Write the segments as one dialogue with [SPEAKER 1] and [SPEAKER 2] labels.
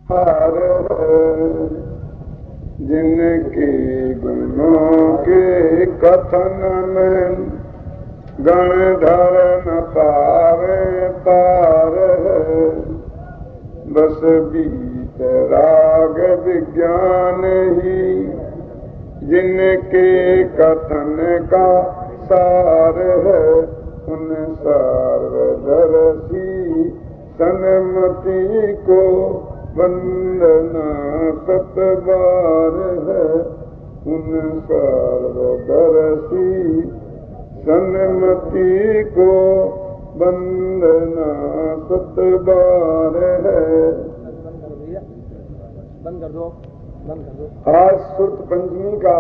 [SPEAKER 1] हार जिनके गुणों के कथन में गणधर न पावे पार, बस बीत राग विज्ञान ही जिनके कथन का सार है। उन सर्वदर्शी सन्मति को वंदना सतबार है। उन सर्वदर्शी सन्मति को वंदना सतबार है।
[SPEAKER 2] बंद कर दो।
[SPEAKER 1] आज सुर्त पंचमी का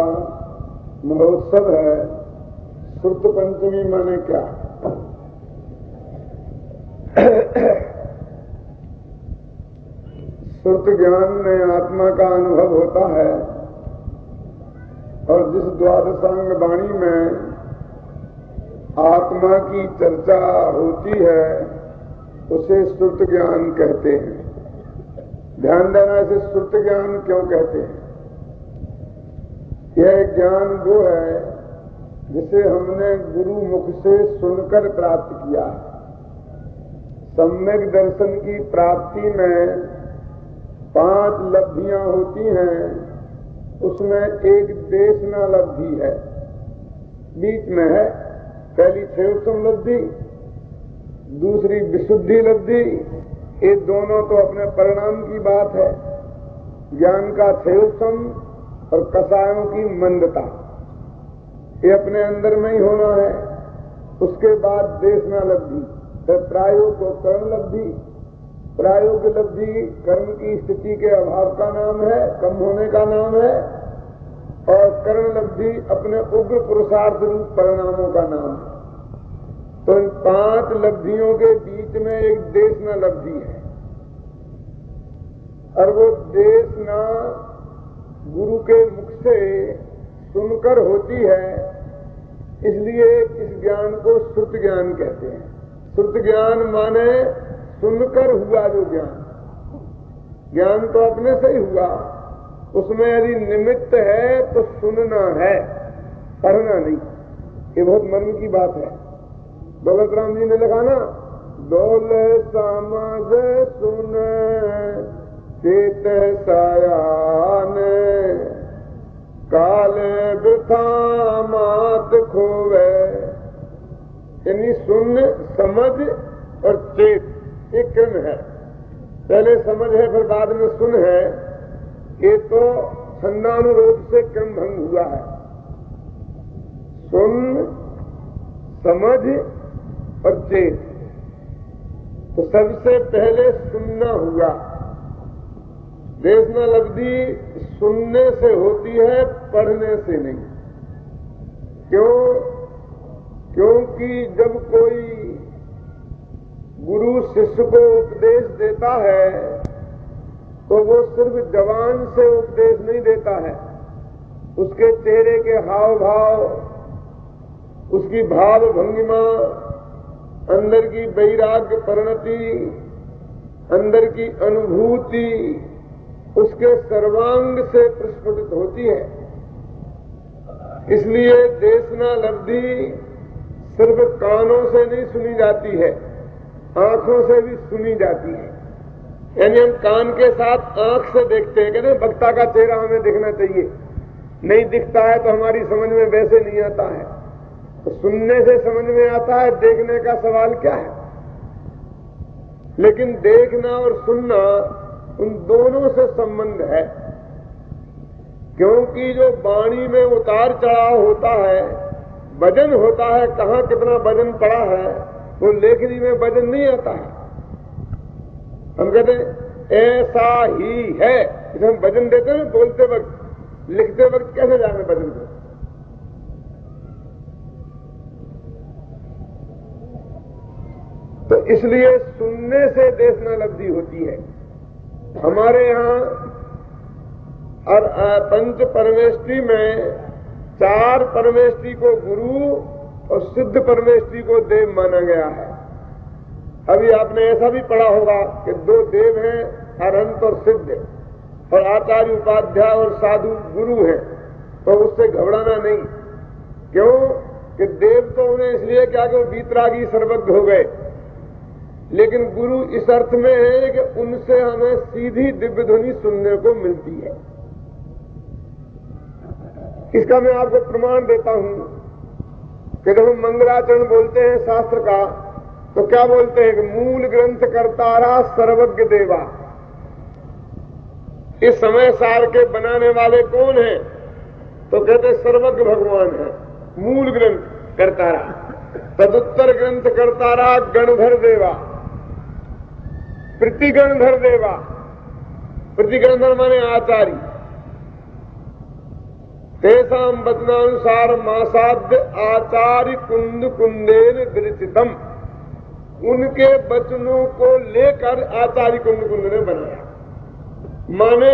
[SPEAKER 1] महोत्सव है। सुर्त पंचमी माने क्या? सुर्त ज्ञान में आत्मा का अनुभव होता है और जिस द्वादशांग वाणी में आत्मा की चर्चा होती है उसे सुर्त ज्ञान कहते हैं। ध्यान देना, इसे सुर्त ज्ञान क्यों कहते हैं? यह ज्ञान वो है जिसे हमने गुरु मुख से सुनकर प्राप्त किया है। सम्यक दर्शन की प्राप्ति में 5 लब्धियां होती हैं, उसमें एक देशना लब्धि है, बीच में है। पहली क्षेत्रम लब्धि, दूसरी विशुद्धि लब्धि। ये दोनों तो अपने परिणाम की बात है। ज्ञान का क्षेत्रम और कसायों की मंदता, ये अपने अंदर में ही होना है। उसके बाद देशना लब्धि, फिर प्रायोग को कर्ण लब्धि। प्रायोग लब्धि कर्म की स्थिति के अभाव का नाम है, कम होने का नाम है, और कर्ण लब्धि अपने उग्र पुरुषार्थ रूप परिणामों का नाम है। तो इन 5 लब्धियों के बीच में एक देशना लब्धि है, और वो देशना गुरु के मुख से सुनकर होती है। इसलिए इस ज्ञान को श्रुत ज्ञान कहते हैं। श्रुत ज्ञान माने सुनकर हुआ जो ज्ञान। ज्ञान तो अपने से ही हुआ, उसमें यदि निमित्त है तो सुनना है, पढ़ना नहीं। ये बहुत मर्म की बात है। दौलत राम जी ने लिखा ना, दौलत समझ सुन चेत सयान, काले वृथा मात खोवे। यानी सुन, समझ और चेत, एक क्रम है। पहले समझ है फिर बाद में सुन है। ये तो छंदानुरूप से क्रम भंग हुआ है। सुन, समझ और चेत। तो सबसे पहले सुनना हुआ। देशना लब्धि सुनने से होती है, पढ़ने से नहीं। क्यों? क्योंकि जब कोई गुरु शिष्य को उपदेश देता है तो वो सिर्फ जबान से उपदेश नहीं देता है। उसके चेहरे के हाव भाव, उसकी भाव भंगिमा, अंदर की वैराग्य परिणति, अंदर की अनुभूति उसके सर्वांग से प्रस्फुटित होती है। इसलिए देशना लब्धि सिर्फ कानों से नहीं सुनी जाती है, आंखों से भी सुनी जाती है। यानी हम कान के साथ आंख से देखते हैं, कहते हैं वक्ता का चेहरा हमें दिखना चाहिए। नहीं दिखता है तो हमारी समझ में वैसे नहीं आता है। तो सुनने से समझ में आता है, देखने का सवाल क्या है? लेकिन देखना और सुनना उन दोनों से संबंध है। क्योंकि जो वाणी में उतार चढ़ाव होता है, वजन होता है, कहाँ कितना वजन पड़ा है, वो लेखनी में वजन नहीं आता है। हम कहते हैं ऐसा ही है, इसे हम वजन देते हैं बोलते वक्त, लिखते वक्त कैसे जाने वजन को? तो इसलिए सुनने से देशना लब्धि होती है। हमारे यहाँ और पंच परमेष्टि में 4 परमेष्टि को गुरु और सिद्ध परमेष्टि को देव माना गया है। अभी आपने ऐसा भी पढ़ा होगा कि 2 देव हैं अरहंत और सिद्ध और आचार्य उपाध्याय और साधु गुरु है, तो उससे घबराना नहीं। क्यों कि देव तो उन्हें इसलिए क्या कि वो वीतरागी सर्वज्ञ हो गए, लेकिन गुरु इस अर्थ में है कि उनसे हमें सीधी दिव्य ध्वनि सुनने को मिलती है। इसका मैं आपको प्रमाण देता हूं कि जब हम मंगलाचरण बोलते हैं शास्त्र का, तो क्या बोलते हैं कि मूल ग्रंथ करतारा सर्वज्ञ देवा। इस समय सार के बनाने वाले कौन हैं? तो कहते सर्वज्ञ भगवान है, मूल ग्रंथ करतारा। तदुत्तर ग्रंथ करतारा गणधर देवा, प्रतिगणधर देवा। प्रतिगणधर माने आचार्य। तेसाम वचनानुसार मासाद्य आचार्य कुंद कुंदेन विरचितम। उनके वचनों को लेकर आचार्य कुंद कुंद ने बनाया। माने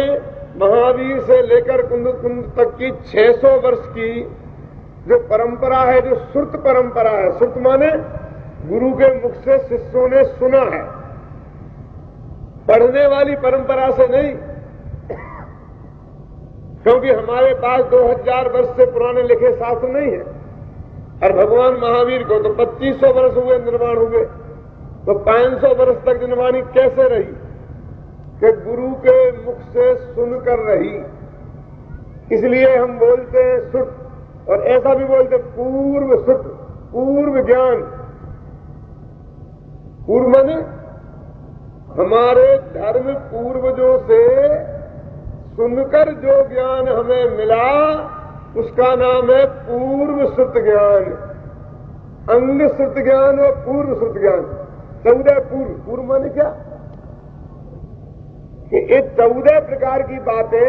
[SPEAKER 1] महावीर से लेकर कुंद कुंद तक की 600 वर्ष की जो परंपरा है, जो श्रुत परंपरा है। श्रुत माने गुरु के मुख से शिष्यों ने सुना है, पढ़ने वाली परंपरा से नहीं। क्योंकि हमारे पास 2000 वर्ष से पुराने लिखे शास्त्र नहीं है, और भगवान महावीर को तो 2500 वर्ष हुए निर्माण हुए, तो 500 वर्ष तक निर्वाणी कैसे रही? कि गुरु के मुख से सुनकर रही। इसलिए हम बोलते हैं श्रुत, और ऐसा भी बोलते पूर्व श्रुत, पूर्व ज्ञान। पूर्व माने हमारे धर्म पूर्वजों से सुनकर जो ज्ञान हमें मिला, उसका नाम है पूर्व श्रुत ज्ञान। अंग श्रुत ज्ञान और पूर्व श्रुत ज्ञान। 14 पूर्व। पूर्व माने क्या कि ये 14 प्रकार की बातें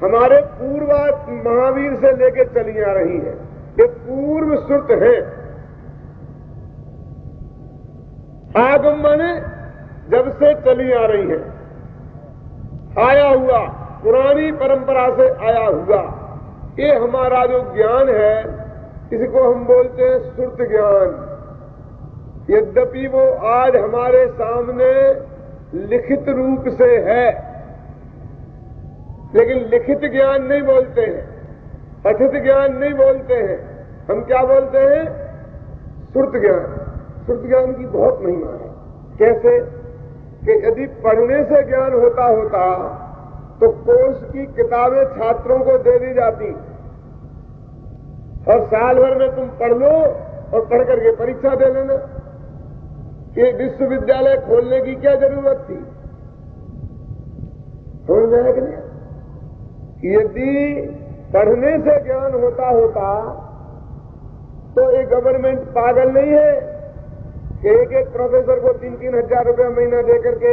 [SPEAKER 1] हमारे पूर्व महावीर से लेके चली आ रही हैं। ये पूर्व श्रुत है। आगम माने जब से चली आ रही है, आया हुआ, पुरानी परंपरा से आया हुआ। ये हमारा जो ज्ञान है, इसको हम बोलते हैं श्रुत ज्ञान। यद्यपि वो आज हमारे सामने लिखित रूप से है, लेकिन लिखित ज्ञान नहीं बोलते हैं, पठित ज्ञान नहीं बोलते हैं। हम क्या बोलते हैं? श्रुत ज्ञान। श्रुत ज्ञान की बहुत महिमा है। कैसे कि यदि पढ़ने से ज्ञान होता तो कोर्स की किताबें छात्रों को दे दी जाती, और साल भर में तुम पढ़ लो और पढ़ करके परीक्षा दे लेना। ये विश्वविद्यालय खोलने की क्या जरूरत थी? समझ में आया कि नहीं? यदि पढ़ने से ज्ञान होता तो ये गवर्नमेंट पागल नहीं है कि एक प्रोफेसर को 3-3 हजार रुपया महीना दे करके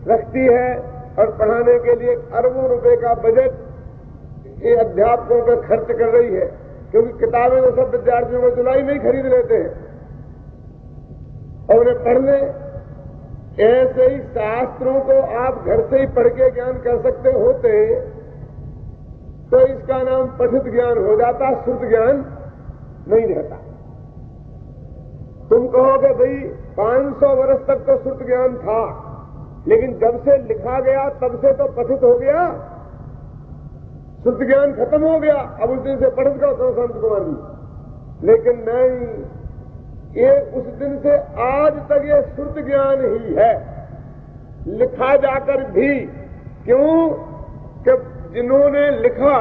[SPEAKER 1] रखती है, और पढ़ाने के लिए अरबों रुपए का बजट ये अध्यापकों पर खर्च कर रही है। क्योंकि किताबें तो सब विद्यार्थियों को जुलाई में ही खरीद लेते हैं और उन्हें पढ़ लें। ऐसे ही शास्त्रों को आप घर से ही पढ़ के ज्ञान कर सकते होते तो इसका नाम पठित ज्ञान हो जाता, श्रुत ज्ञान नहीं रहता। तुम कहोगे भाई 500 वर्ष तक तो श्रुत ज्ञान था, लेकिन जब से लिखा गया तब से तो पठित हो गया, श्रुत ज्ञान खत्म हो गया। अब उस दिन से पठित करो संत कुमार जी। लेकिन नहीं, ये उस दिन से आज तक ये श्रुत ज्ञान ही है, लिखा जाकर भी। क्यों कि जिन्होंने लिखा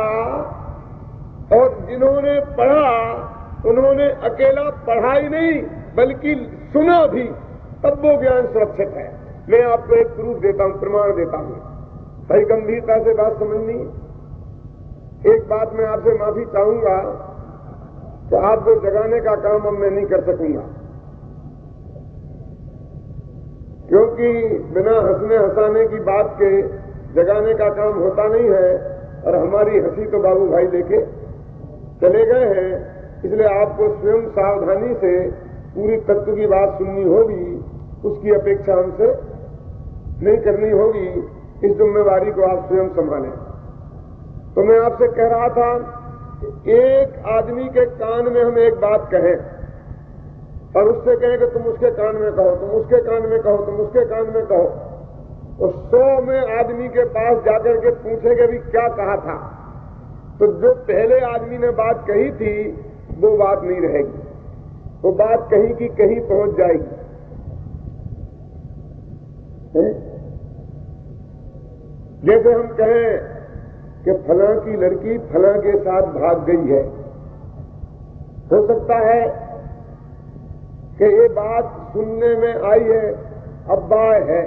[SPEAKER 1] और जिन्होंने पढ़ा, उन्होंने अकेला पढ़ा ही नहीं बल्कि सुना भी, तब वो ज्ञान सुरक्षित है। मैं आपको एक प्रूफ देता हूं, प्रमाण देता हूं। भाई गंभीरता से बात समझनी। एक बात मैं आपसे माफी चाहूंगा तो आपको जगाने का काम अब मैं नहीं कर सकूंगा, क्योंकि बिना हंसने हंसाने की बात के जगाने का काम होता नहीं है, और हमारी हंसी तो बाबू भाई लेके चले गए हैं। इसलिए आपको स्वयं सावधानी से पूरी तत्व की बात सुननी होगी, उसकी अपेक्षा हमसे नहीं करनी होगी। इस जिम्मेवारी को आप स्वयं संभालें। तो मैं आपसे कह रहा था, एक आदमी के कान में हम एक बात कहें और उससे कहें कि तुम उसके कान में कहो, तुम उसके कान में कहो, तुम उसके कान में कहो, और 100 में आदमी के पास जाकर के पूछेंगे भी क्या कहा था, तो जो पहले आदमी ने बात कही थी वो बात नहीं रहेगी, वो बात कहीं की कहीं पहुंच जाएगी। जैसे हम कहें कि फलां की लड़की फलां के साथ भाग गई है, हो सकता है कि ये बात सुनने में आई है अब्बा है,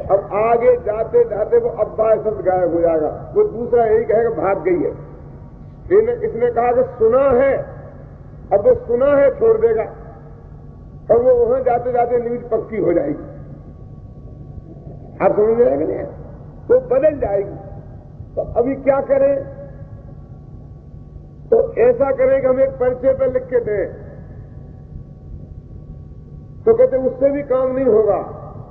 [SPEAKER 1] अब आगे जाते जाते वो अब्बा शब्द गायब हो जाएगा, वो दूसरा यही कहेगा भाग गई है। इसने कहा कि सुना है, अब वो सुना है छोड़ देगा और वो वहां जाते जाते न्यूज पक्की हो जाएगी। आप समझ जाएंगे नहीं, तो बदल जाएगी। तो अभी क्या करें? तो ऐसा करें कि हम एक पर्चे पर लिख के दें। तो कहते उससे भी काम नहीं होगा,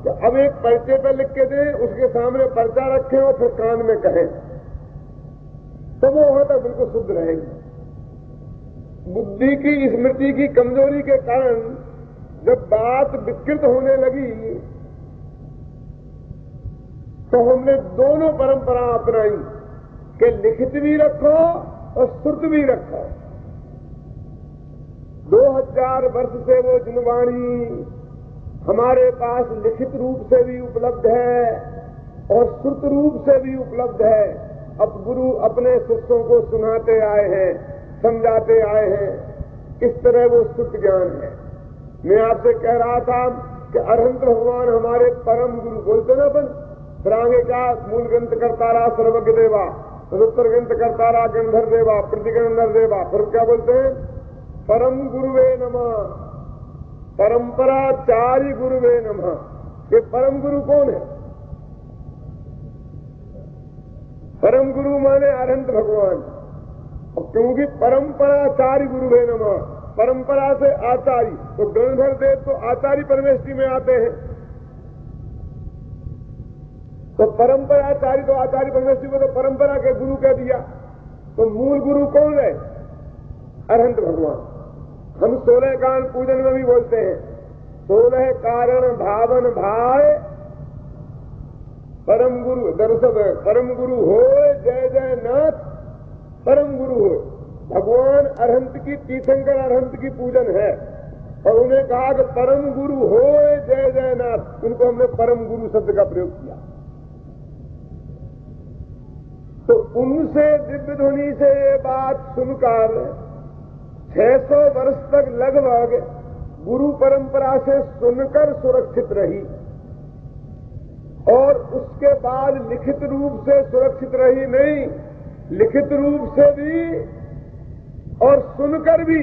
[SPEAKER 1] तो अब एक पर्चे पर लिख के दें, उसके सामने पर्चा रखें और फिर कान में कहें, तो वो वहां तक बिल्कुल शुद्ध रहेगी। बुद्धि की स्मृति की कमजोरी के कारण जब बात विकृत होने लगी तो हमने दोनों परंपरा अपनाई कि लिखित भी रखो और श्रुत भी रखो। 2000 वर्ष से वो जिनवाणी हमारे पास लिखित रूप से भी उपलब्ध है और श्रुत रूप से भी उपलब्ध है। अब गुरु अपने शिष्यों को सुनाते आए हैं, समझाते आए हैं, इस तरह वो शुद्ध ज्ञान है। मैं आपसे कह रहा था कि अरहंत भगवान हमारे परम गुरु, बोलते ना अपन, फिर आगे क्या, मूल ग्रंथ करता रहा सर्वज्ञ देवा, तदुत्तर ग्रंथ करता रहा गंधर देवा, प्रतिगंधर देवा, फिर क्या बोलते हैं, परम गुरुवे नमः, परंपराचार्य गुरुवे नमः। ये परम गुरु कौन है? परम गुरु माने अरहंत भगवान। अब क्योंकि परंपराचार्य गुरुवे नमः, परंपरा से आचार्य, तो गंधर देव तो आचार्य परमेष्टि में आते हैं, तो परंपराचार्य तो आचार्य परमेष्टि को तो परंपरा के गुरु कह दिया। तो मूल गुरु कौन है? अरहंत भगवान। हम 16 कांड पूजन में भी बोलते हैं, 16 कारण भावन भाय परम गुरु दर्शन, परम गुरु हो जय जय नाथ, परम गुरु हो। भगवान अरहंत की, तीर्थंकर अरहंत की पूजन है और उन्हें कहा कि परम गुरु हो जय जय नाथ, उनको हमने परम गुरु शब्द का प्रयोग किया। तो उनसे दिव्य ध्वनि से ये बात सुनकर 600 वर्ष तक लगभग गुरु परंपरा से सुनकर सुरक्षित रही और उसके बाद लिखित रूप से सुरक्षित रही नहीं, लिखित रूप से भी और सुनकर भी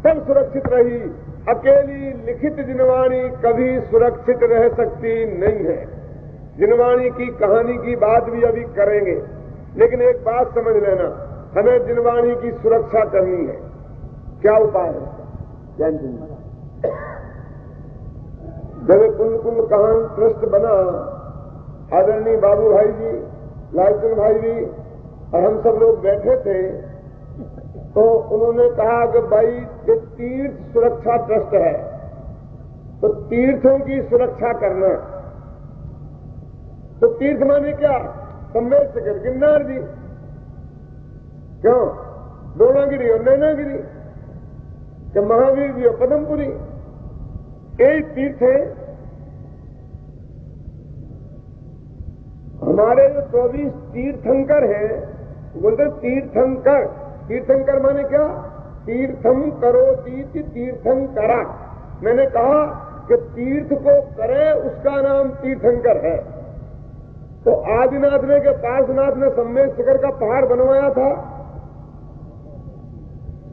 [SPEAKER 1] सब सुरक्षित रही। अकेली लिखित जिनवाणी कभी सुरक्षित रह सकती नहीं है। जिनवाणी की कहानी की बात भी अभी करेंगे, लेकिन एक बात समझ लेना, हमें जिनवाणी की सुरक्षा करनी है। क्या उपाय है? जब कुल कहान ट्रस्ट बना, आदरणीय बाबू भाई जी, लालचंद भाई जी और हम सब लोग बैठे थे, तो उन्होंने कहा कि भाई ये तीर्थ सुरक्षा ट्रस्ट है, तो तीर्थों की सुरक्षा करना। तो तीर्थ माने क्या? सम्मेद गिरनार जी, क्यों द्रोणागिरी और नैनागिरी, क्या महावीर जी और पदमपुरी, यही तीर्थ है। हमारे जो 24 तीर्थंकर हैं, बोलते तीर्थंकर। तीर्थंकर माने क्या? तीर्थम करोति तीर्थंकरा। मैंने कहा कि तीर्थ को करे उसका नाम तीर्थंकर है। तो आदिनाथ ने के पार्श्वनाथ ने सम्मेद शिखर का पहाड़ बनवाया था।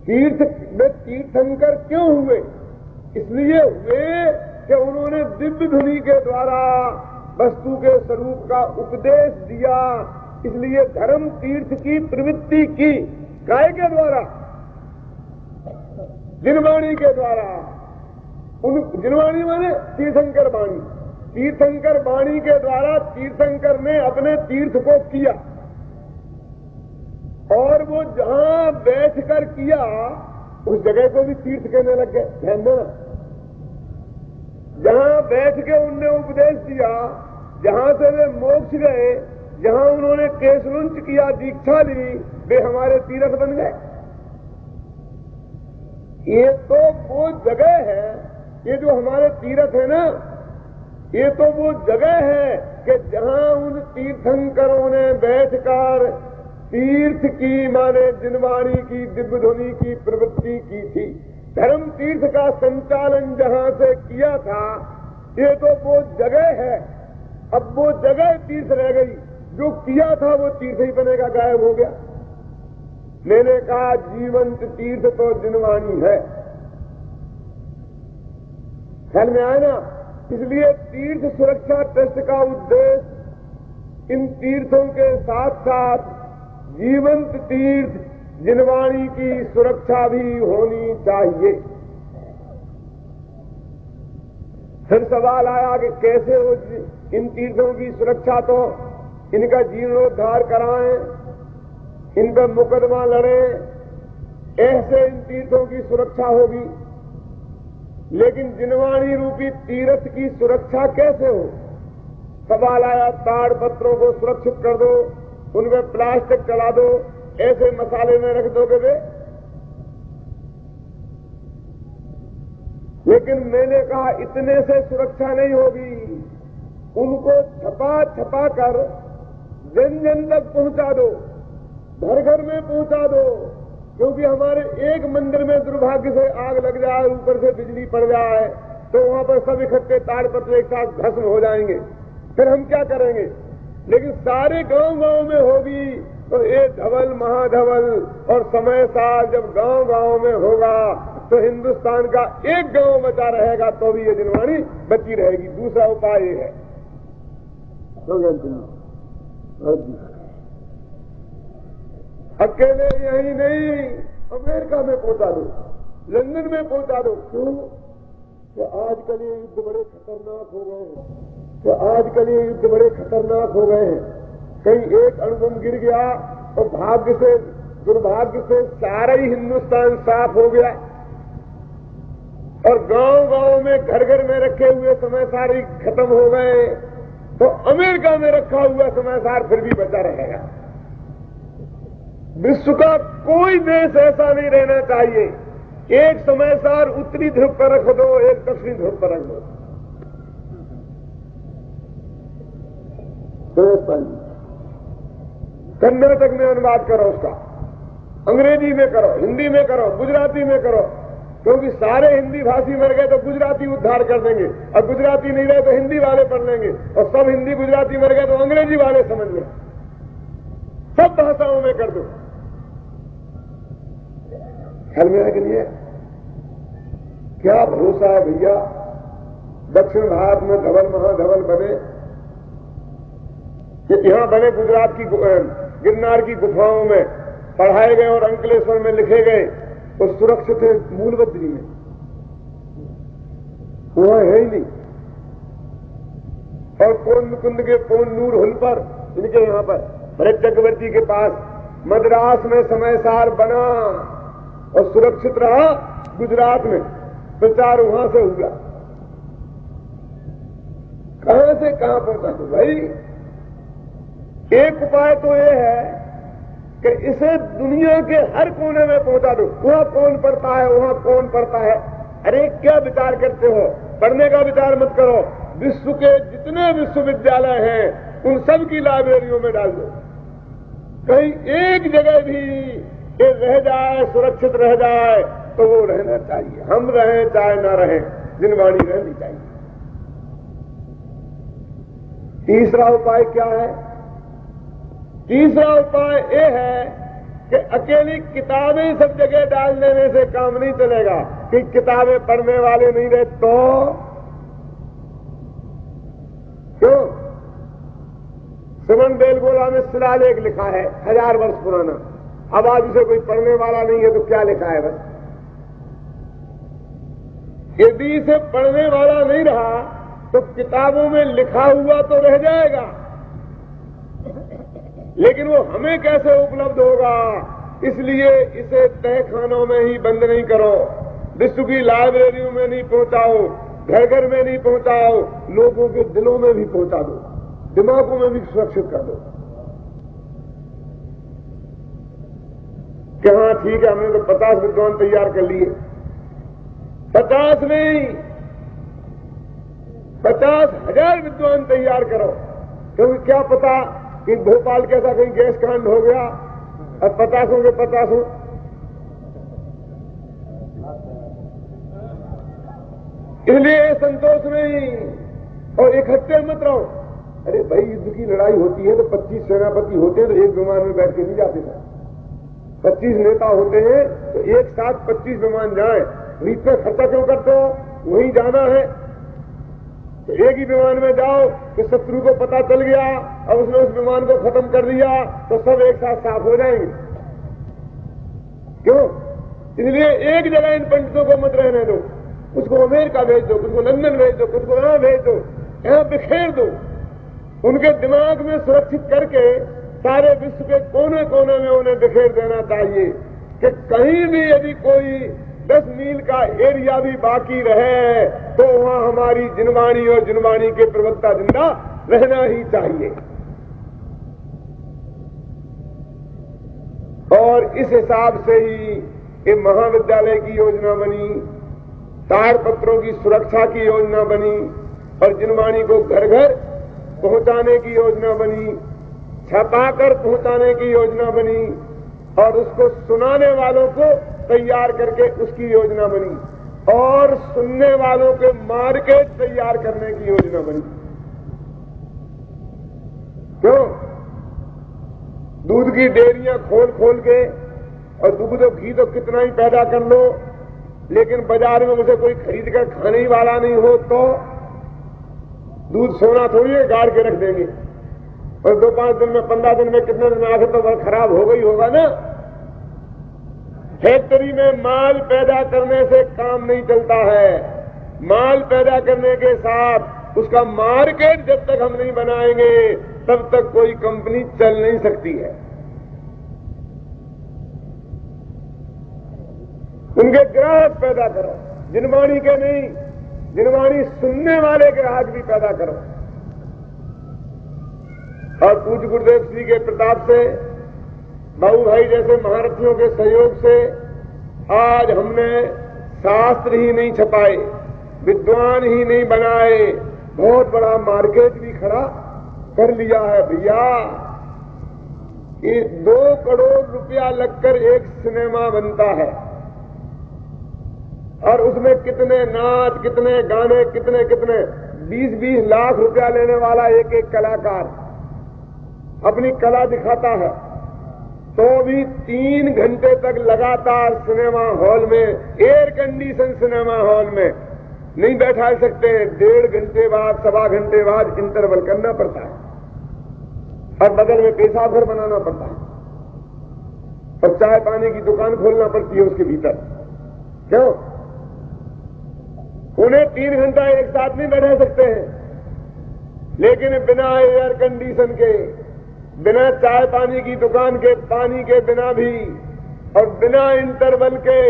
[SPEAKER 1] तीर्थ में तीर्थंकर क्यों हुए? इसलिए हुए कि उन्होंने दिव्य ध्वनि के द्वारा वस्तु के स्वरूप का उपदेश दिया। इसलिए धर्म तीर्थ की प्रवृत्ति की, काय के द्वारा? जिनवाणी के द्वारा। उन जिनवाणी माने तीर्थंकर वाणी। तीर्थंकर वाणी के द्वारा तीर्थंकर ने अपने तीर्थ को किया और वो जहां बैठकर किया उस जगह को भी तीर्थ कहने लग गए। ध्यान देना, जहां बैठ के उनने उपदेश दिया, जहां से वे मोक्ष गए, जहां उन्होंने केशलुंच किया, दीक्षा ली, वे हमारे तीर्थ बन गए। ये तो वो जगह है, ये जो हमारे तीर्थ है ना, ये तो वो जगह है कि जहां उन तीर्थंकरों ने बैठकर तीर्थ की, माने जिनवाणी की, दिव्य ध्वनि की प्रवृत्ति की थी। धर्म तीर्थ का संचालन जहां से किया था, ये तो वो जगह है। अब वो जगह तीर्थ रह गई, जो किया था वो तीर्थ ही बनेगा, गायब हो गया। मैंने कहा जीवंत तीर्थ तो जिनवाणी है। ख्याल में आए ना? इसलिए तीर्थ सुरक्षा ट्रस्ट का उद्देश्य इन तीर्थों के साथ साथ जीवंत तीर्थ जिनवाणी की सुरक्षा भी होनी चाहिए। फिर सवाल आया कि कैसे हो इन तीर्थों की सुरक्षा, तो इनका जीर्णोद्धार कराएं, इन पर मुकदमा लड़ें, ऐसे इन तीर्थों की सुरक्षा होगी। लेकिन जिनवाणी रूपी तीर्थ की सुरक्षा कैसे हो? सवाल आया ताड़ पत्रों को सुरक्षित कर दो, उनमें प्लास्टिक चढ़ा दो, ऐसे मसाले में रख दोगे वे? लेकिन मैंने कहा इतने से सुरक्षा नहीं होगी, उनको छपा छपा कर जन जन तक पहुंचा दो, घर घर में पहुंचा दो। क्योंकि हमारे एक मंदिर में दुर्भाग्य से आग लग जाए, ऊपर से बिजली पड़ जाए, तो वहां पर सब इकट्ठे ताड़पत्र एक साथ भस्म हो जाएंगे, फिर हम क्या करेंगे? लेकिन सारे गांव गांव में होगी तो ये धवल महाधवल, और समय साल जब गांव गांव में होगा तो हिंदुस्तान का एक गांव बचा रहेगा, तो भी ये जिनवाणी बची रहेगी। दूसरा उपाय ये है, अकेले यही नहीं, अमेरिका में पहुंचा दो, लंदन में पहुंचा दो। क्यों? तो आजकल ये युद्ध बड़े खतरनाक हो गए हैं, हो गए हैं। कहीं एक अणुबम गिर गया और भाग्य से दुर्भाग्य से सारा ही हिंदुस्तान साफ हो गया, और गांव गांव में घर घर में रखे हुए समाचार खत्म हो गए, तो अमेरिका में रखा हुआ समाचार फिर भी बचा रहेगा। विश्व का कोई देश ऐसा नहीं रहना चाहिए, एक समाचार उत्तरी ध्रुव पर रख दो, एक दक्षिणी ध्रुव पर रख दो। कर्नाटक में अनुवाद करो उसका, अंग्रेजी में करो, हिंदी में करो, गुजराती में करो, क्योंकि सारे हिंदी भाषी मर गए तो गुजराती उद्धार कर देंगे, और गुजराती नहीं रहे तो हिंदी वाले पढ़ लेंगे, और सब हिंदी गुजराती मर गए तो अंग्रेजी वाले समझ लें। सब भाषाओं में कर दो। ख्याल में के लिए क्या भरोसा है भैया? दक्षिण भारत में धवल महाधवल बने, यहां बने गुजरात की गिरनार की गुफाओं में पढ़ाए गए और अंकलेश्वर में लिखे गए, और सुरक्षित है मूलबद्री में, वहां है ही नहीं। और कुंद के पोन्नूर हुल पर, इनके यहां पर भरत चक्रवर्ती के पास मद्रास में समयसार बना और सुरक्षित रहा, गुजरात में प्रचार वहां से हुआ। कहां से कहां पहुंचा? तो भाई एक उपाय तो यह है कि इसे दुनिया के हर कोने में पहुंचा दो। वहां कौन पढ़ता है, वहां कौन पढ़ता है? अरे क्या विचार करते हो? पढ़ने का विचार मत करो, विश्व के जितने विश्वविद्यालय हैं उन सब की लाइब्रेरियों में डाल दो। कहीं एक जगह भी ये रह जाए, सुरक्षित रह जाए, तो वो रहना चाहिए। हम रहें चाहे ना रहें, जिनवाणी रहनी चाहिए। तीसरा उपाय क्या है? तीसरा उपाय ये है कि अकेली किताबें सब जगह डाल देने से काम नहीं चलेगा, कि किताबें पढ़ने वाले नहीं रहे तो क्यों? सुमन बेलगोला में शिलालेख लिखा है 1000 वर्ष पुराना, अब आज उसे कोई पढ़ने वाला नहीं है तो क्या लिखा है? बस यदि इसे पढ़ने वाला नहीं रहा तो किताबों में लिखा हुआ तो रह जाएगा, लेकिन वो हमें कैसे उपलब्ध होगा? इसलिए इसे तहखानों में ही बंद नहीं करो, विश्व की लाइब्रेरियों में नहीं पहुंचाओ, घर घर में नहीं पहुंचाओ, लोगों के दिलों में भी पहुंचा दो। दिमागों में भी सुरक्षित कर दो कि हाँ ठीक है, हमने तो 50 विद्वान तैयार कर लिए। 50 नहीं, 50,000 विद्वान तैयार करो, क्योंकि क्या पता कि भोपाल कैसा कहीं गैस कांड हो गया और 50 के 50 इसलिए संतोष नहीं और इकट्ठे मत रहो। अरे भाई, युद्ध की लड़ाई होती है तो 25 सेनापति होते हैं तो एक विमान में बैठ के नहीं जाते ना। 25 नेता होते हैं तो एक साथ 25 विमान जाए, तो इतना खर्चा क्यों करते हो? वहीं जाना है तो एक ही विमान में जाओ कि शत्रु को पता चल गया और उसने उस विमान को खत्म कर दिया तो सब एक साथ साफ हो जाएंगे। क्यों? इसलिए एक जगह इन पंडितों को मत रहने दो, उसको अमेरिका भेज दो, उसको लंदन भेज दो, उसको यहां भेज दो, यहां बिखेर दो। उनके दिमाग में सुरक्षित करके सारे विश्व के कोने कोने में उन्हें बिखेर देना चाहिए कि कहीं भी यदि कोई 10 मील का एरिया भी बाकी रहे तो वहां हमारी जिनवाणी और जिनवाणी के प्रवक्ता जिंदा रहना ही चाहिए। और इस हिसाब से ही ये महाविद्यालय की योजना बनी, ताड़पत्रों की सुरक्षा की योजना बनी और जिनवाणी को घर घर पहुंचाने की योजना बनी, छपाकर पहुंचाने की योजना बनी और उसको सुनाने वालों को तैयार करके उसकी योजना बनी और सुनने वालों के मार्केट तैयार करने की योजना बनी। क्यों? दूध की डेयरियां खोल खोल के और दूध और घी तो कितना ही पैदा कर लो, लेकिन बाजार में उसे कोई खरीद कर खाने ही वाला नहीं हो तो दूध सोना थोड़ी है, गाड़ के रख देंगे और 2-5 दिन में 15 दिन में कितने दिन में आखिर तो वह खराब हो गई होगा ना। फैक्ट्री में माल पैदा करने से काम नहीं चलता है, माल पैदा करने के साथ उसका मार्केट जब तक हम नहीं बनाएंगे तब तक कोई कंपनी चल नहीं सकती है। उनके ग्राहक पैदा करो, जिनवाणी के नहीं, जिनवाणी सुनने वाले ग्राहक भी पैदा करो। और पूज्य गुरुदेव श्री के प्रताप से, बाबू भाई जैसे महारथियों के सहयोग से आज हमने शास्त्र ही नहीं छपाए, विद्वान ही नहीं बनाए, बहुत बड़ा मार्केट भी खड़ा कर लिया है भैया। ये 2 करोड़ रुपया लगकर एक सिनेमा बनता है और उसमें कितने नाच, कितने गाने, कितने 20-20 लाख रुपया लेने वाला एक एक कलाकार अपनी कला दिखाता है, तो भी 3 घंटे तक लगातार सिनेमा हॉल में, एयर कंडीशन सिनेमा हॉल में नहीं बैठा सकते। 1.5 घंटे बाद, 1.25 घंटे बाद इंटरवल करना पड़ता है और बगल में पेशाब घर बनाना पड़ता है और चाय पानी की दुकान खोलना पड़ती है उसके भीतर। क्यों? उन्हें 3 घंटा एक साथ नहीं बैठा सकते हैं, लेकिन बिना एयर कंडीशन के, बिना चाय पानी की दुकान के, पानी के बिना भी और बिना इंटरवल के,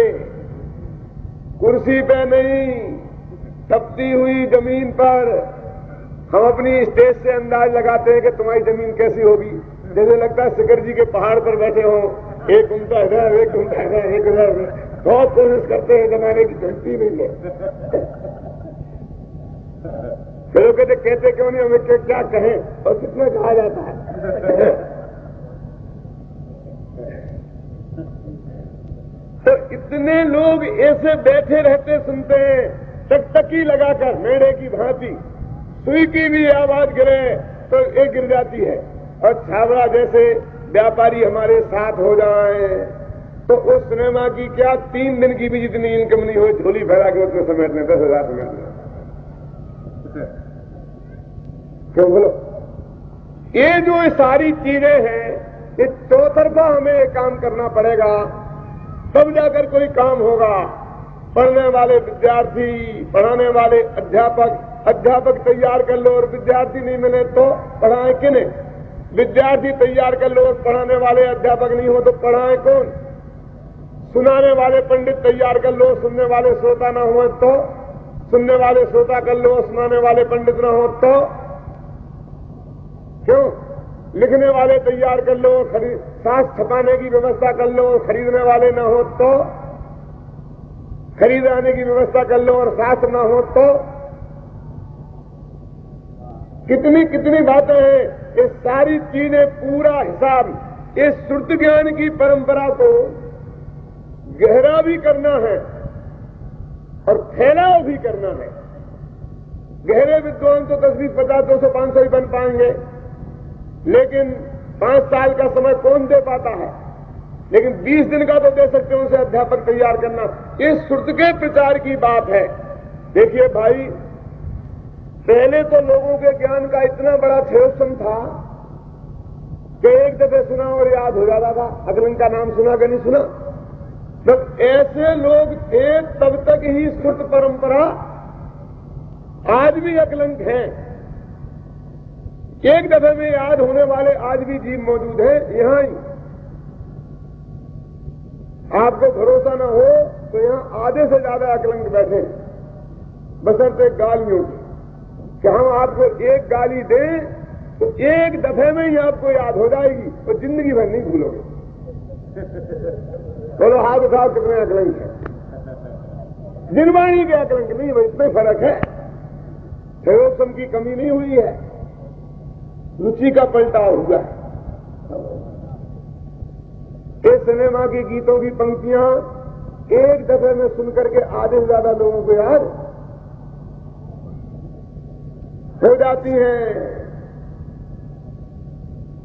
[SPEAKER 1] कुर्सी पे नहीं, तपती हुई जमीन पर हम अपनी स्टेज से अंदाज लगाते हैं कि तुम्हारी जमीन कैसी होगी। जैसे लगता है शिखर जी के पहाड़ पर बैठे हो, एक घूमता इधर, एक घूमता इधर, एक उधर। बहुत कोशिश करते हैं जमाने की झलती नहीं है। फिर कहते क्यों नहीं, हमें क्या कहें और कितना कहा जाता है। तो इतने लोग ऐसे बैठे रहते सुनते हैं, टकटकी लगाकर मेढ़े की भांति, सुई की भी आवाज गिरे तो एक गिर जाती है। और छावड़ा जैसे व्यापारी हमारे साथ हो जाए तो उस सिनेमा की क्या 3 दिन की भी जितनी इनकम नहीं हो, झोली फैला के उसमें समेटने 10,000 समेटने। क्यों बोलो? ये जो सारी चीजें हैं, ये चौतरफा हमें काम करना पड़ेगा, तब जाकर कोई काम होगा। पढ़ने वाले विद्यार्थी, पढ़ाने वाले अध्यापक तैयार कर लो और विद्यार्थी नहीं मिले तो पढ़ाए किन्हें? विद्यार्थी तैयार कर लो और पढ़ाने वाले अध्यापक नहीं हो तो पढ़ाए कौन? सुनाने वाले पंडित तैयार कर लो, सुनने वाले श्रोता ना हो तो, सुनने वाले श्रोता कर लो, सुनाने वाले पंडित ना हो तो क्यों? लिखने वाले तैयार कर लो, साथ छपाने की व्यवस्था कर लो, खरीदने वाले न हो तो, खरीदाने की व्यवस्था कर लो और साथ न हो तो, कितनी कितनी बातें हैं। ये सारी चीजें पूरा हिसाब, इस श्रुत ज्ञान की परंपरा को गहरा भी करना है और फैलाव भी करना है। गहरे विद्वान तो 10, 20, 50, 200, 500 ही बन पाएंगे, लेकिन 5 साल का समय कौन दे पाता है? लेकिन 20 दिन का तो दे सकते हैं उसे अध्यापक तैयार करना। इस श्रुत के प्रचार की बात है। देखिए भाई, पहले तो लोगों के ज्ञान का इतना बड़ा क्षयोत्सम था कि एक दफे सुना और याद हो जाता था। अकलंक का नाम सुना कि नहीं सुना? जब ऐसे लोग थे तब तक ही श्रुत परंपरा आज भी अकलंक है। एक दफे में याद होने वाले आज भी जीव मौजूद हैं यहां ही। आपको भरोसा न हो तो यहां आधे से ज्यादा अकलंक बैठे हैं, बशर्ते गालियों की, कि हम आपको एक गाली दें तो एक दफे में ही आपको याद हो जाएगी और जिंदगी भर नहीं भूलोगे। बोलो हाथ उठाओ, कितने अकलंक है? जिनवाणी के अकलंक नहीं, वो इतने फर्क है। क्षयोत्सम की कमी नहीं हुई है, रुचि का पलटाव हुआ है। इस सिनेमा के गीतों की पंक्तियां एक दफे में सुनकर के आधे से ज्यादा लोगों को याद हो जाती हैं।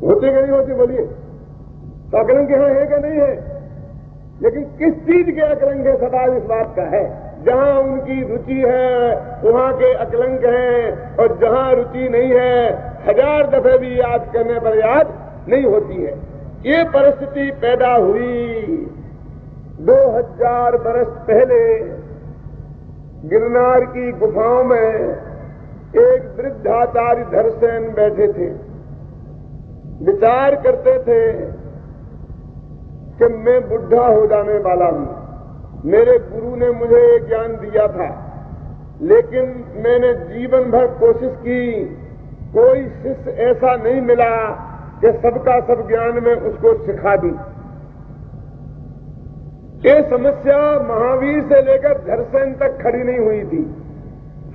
[SPEAKER 1] होती कि नहीं होती? बोलिए। तो अकलंक यहां है कि नहीं है? लेकिन किस चीज के अकलंक है? सवाल इस बात का है। जहां उनकी रुचि है वहां के अकलंक हैं, और जहां रुचि नहीं है 1000 दफे भी याद करने पर याद नहीं होती है। ये परिस्थिति पैदा हुई 2000 बरस पहले। गिरनार की गुफाओं में एक वृद्धाचार्य धरसेन बैठे थे, विचार करते थे कि मैं बुढ़ा हो जाने वाला हूं। मेरे गुरु ने मुझे एक ज्ञान दिया था, लेकिन मैंने जीवन भर कोशिश की, कोई शिष्य ऐसा नहीं मिला कि सबका सब ज्ञान में उसको सिखा दूं। ये समस्या महावीर से लेकर धरसेन तक खड़ी नहीं हुई थी।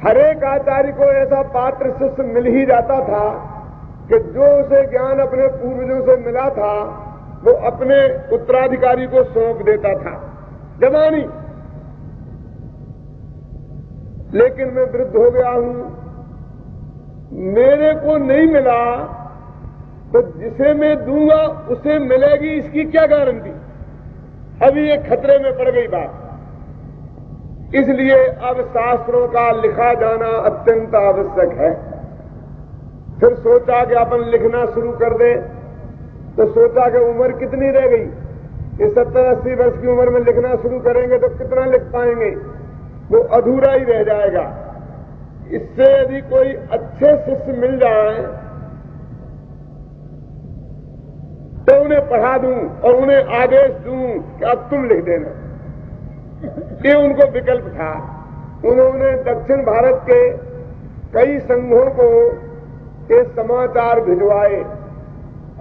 [SPEAKER 1] हर एक आचार्य को ऐसा पात्र शिष्य मिल ही जाता था कि जो उसे ज्ञान अपने पूर्वजों से मिला था वो अपने उत्तराधिकारी को सौंप देता था। जवानी, लेकिन मैं वृद्ध हो गया हूं, मेरे को नहीं मिला तो जिसे मैं दूंगा उसे मिलेगी, इसकी क्या गारंटी? अभी ये खतरे में पड़ गई बात। इसलिए अब शास्त्रों का लिखा जाना अत्यंत आवश्यक है। फिर सोचा कि अपन लिखना शुरू कर दें, तो सोचा कि उम्र कितनी रह गई, ये 70-80 वर्ष की उम्र में लिखना शुरू करेंगे तो कितना लिख पाएंगे? वो अधूरा ही रह जाएगा। इससे यदि कोई अच्छे शिष्य मिल जाए तो उन्हें पढ़ा दूं और उन्हें आदेश दूं कि अब तुम लिख देना। ये उनको विकल्प था। उन्होंने दक्षिण भारत के कई संघों को के समाचार भिजवाए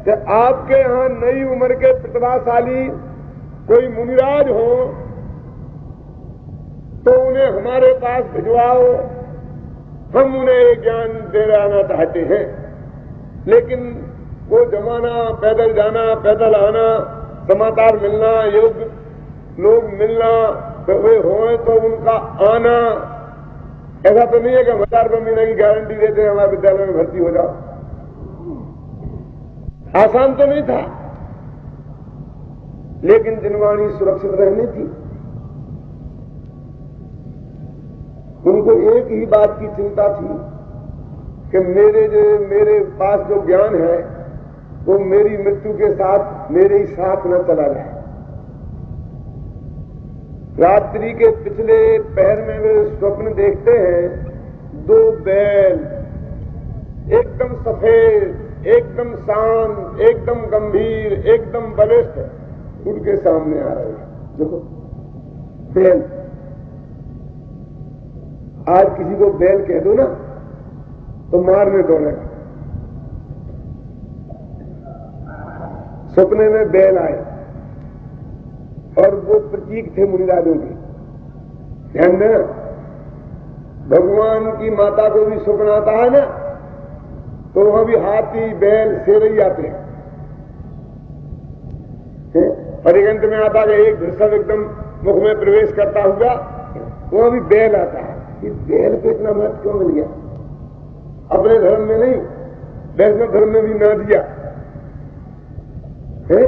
[SPEAKER 1] कि आपके यहां नई उम्र के प्रतिभाशाली कोई मुनिराज हो तो उन्हें हमारे पास भिजवाओ, हम उन्हें ज्ञान दे रहना चाहते हैं। लेकिन वो जमाना, पैदल जाना, पैदल आना, समाचार मिलना, योग्य लोग मिलना, तो वे होए तो उनका आना, ऐसा तो नहीं है कि 1000 रुपये महीने की गारंटी देते हैं हमारे विद्यालय में भर्ती हो जाओ। आसान तो नहीं था, लेकिन जिनवाणी सुरक्षित रहनी थी। उनको एक ही बात की चिंता थी कि मेरे पास जो ज्ञान है वो मेरी मृत्यु के साथ मेरे ही साथ न चला जाए। रात्रि के पिछले पहर में वे स्वप्न देखते हैं, 2 बैल एकदम सफेद, एकदम शांत, एकदम गंभीर, एकदम बलिष्ठ उनके सामने आ रहे हैं। देखो बैल, आज किसी को बैल कह दो ना तो मारने दौड़ेगा। सपने में बैल आए और वो प्रतीक थे मुनिराजों के। ध्यान देना, भगवान की माता को भी स्वप्न आता है ना, तो वहां भी हाथी बैल शेर ही आते हैं। और एक अंत में आता है एक वृषभ एकदम मुख में प्रवेश करता हुआ, वहां भी बैल आता है। कि बैल को इतना महत्व क्यों मिल गया? अपने धर्म में नहीं, वैष्णव धर्म में भी ना दिया है।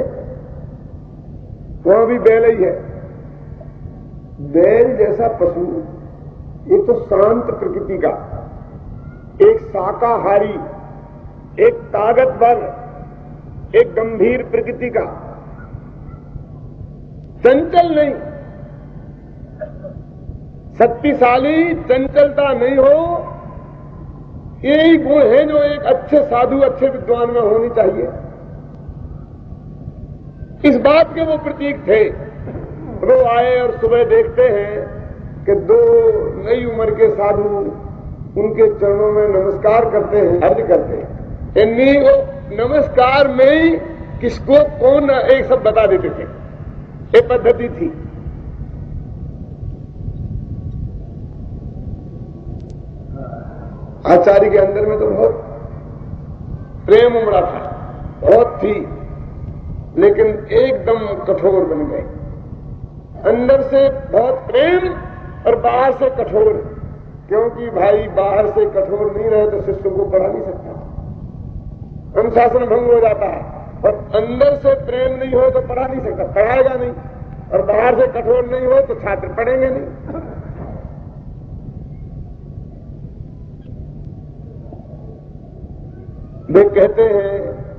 [SPEAKER 1] वहां भी बैल ही है। बैल जैसा पशु एक तो शांत प्रकृति का, एक शाकाहारी, एक ताकतवर, एक गंभीर प्रकृति का, चंचल नहीं, शक्तिशाली, चंचलता नहीं हो, यही गुण है जो एक अच्छे साधु, अच्छे विद्वान में होनी चाहिए। इस बात के वो प्रतीक थे। वो आए और सुबह देखते हैं कि दो नई उम्र के साधु उनके चरणों में नमस्कार करते हैं, अर्ज करते हैं। इन्हीं वो नमस्कार में ही किसको कौन एक सब बता देते थे। ये पद्धति थी। आचार्य के अंदर में तो बहुत प्रेम उमड़ा था, बहुत थी, लेकिन एकदम कठोर बन गए। अंदर से बहुत प्रेम और बाहर से कठोर, क्योंकि भाई बाहर से कठोर नहीं रहे तो शिष्य को पढ़ा नहीं सकता, अनुशासन भंग हो जाता है। और अंदर से प्रेम नहीं हो तो पढ़ा नहीं सकता, पढ़ाएगा नहीं। और बाहर से कठोर नहीं हो तो छात्र पढ़ेंगे नहीं। वे कहते हैं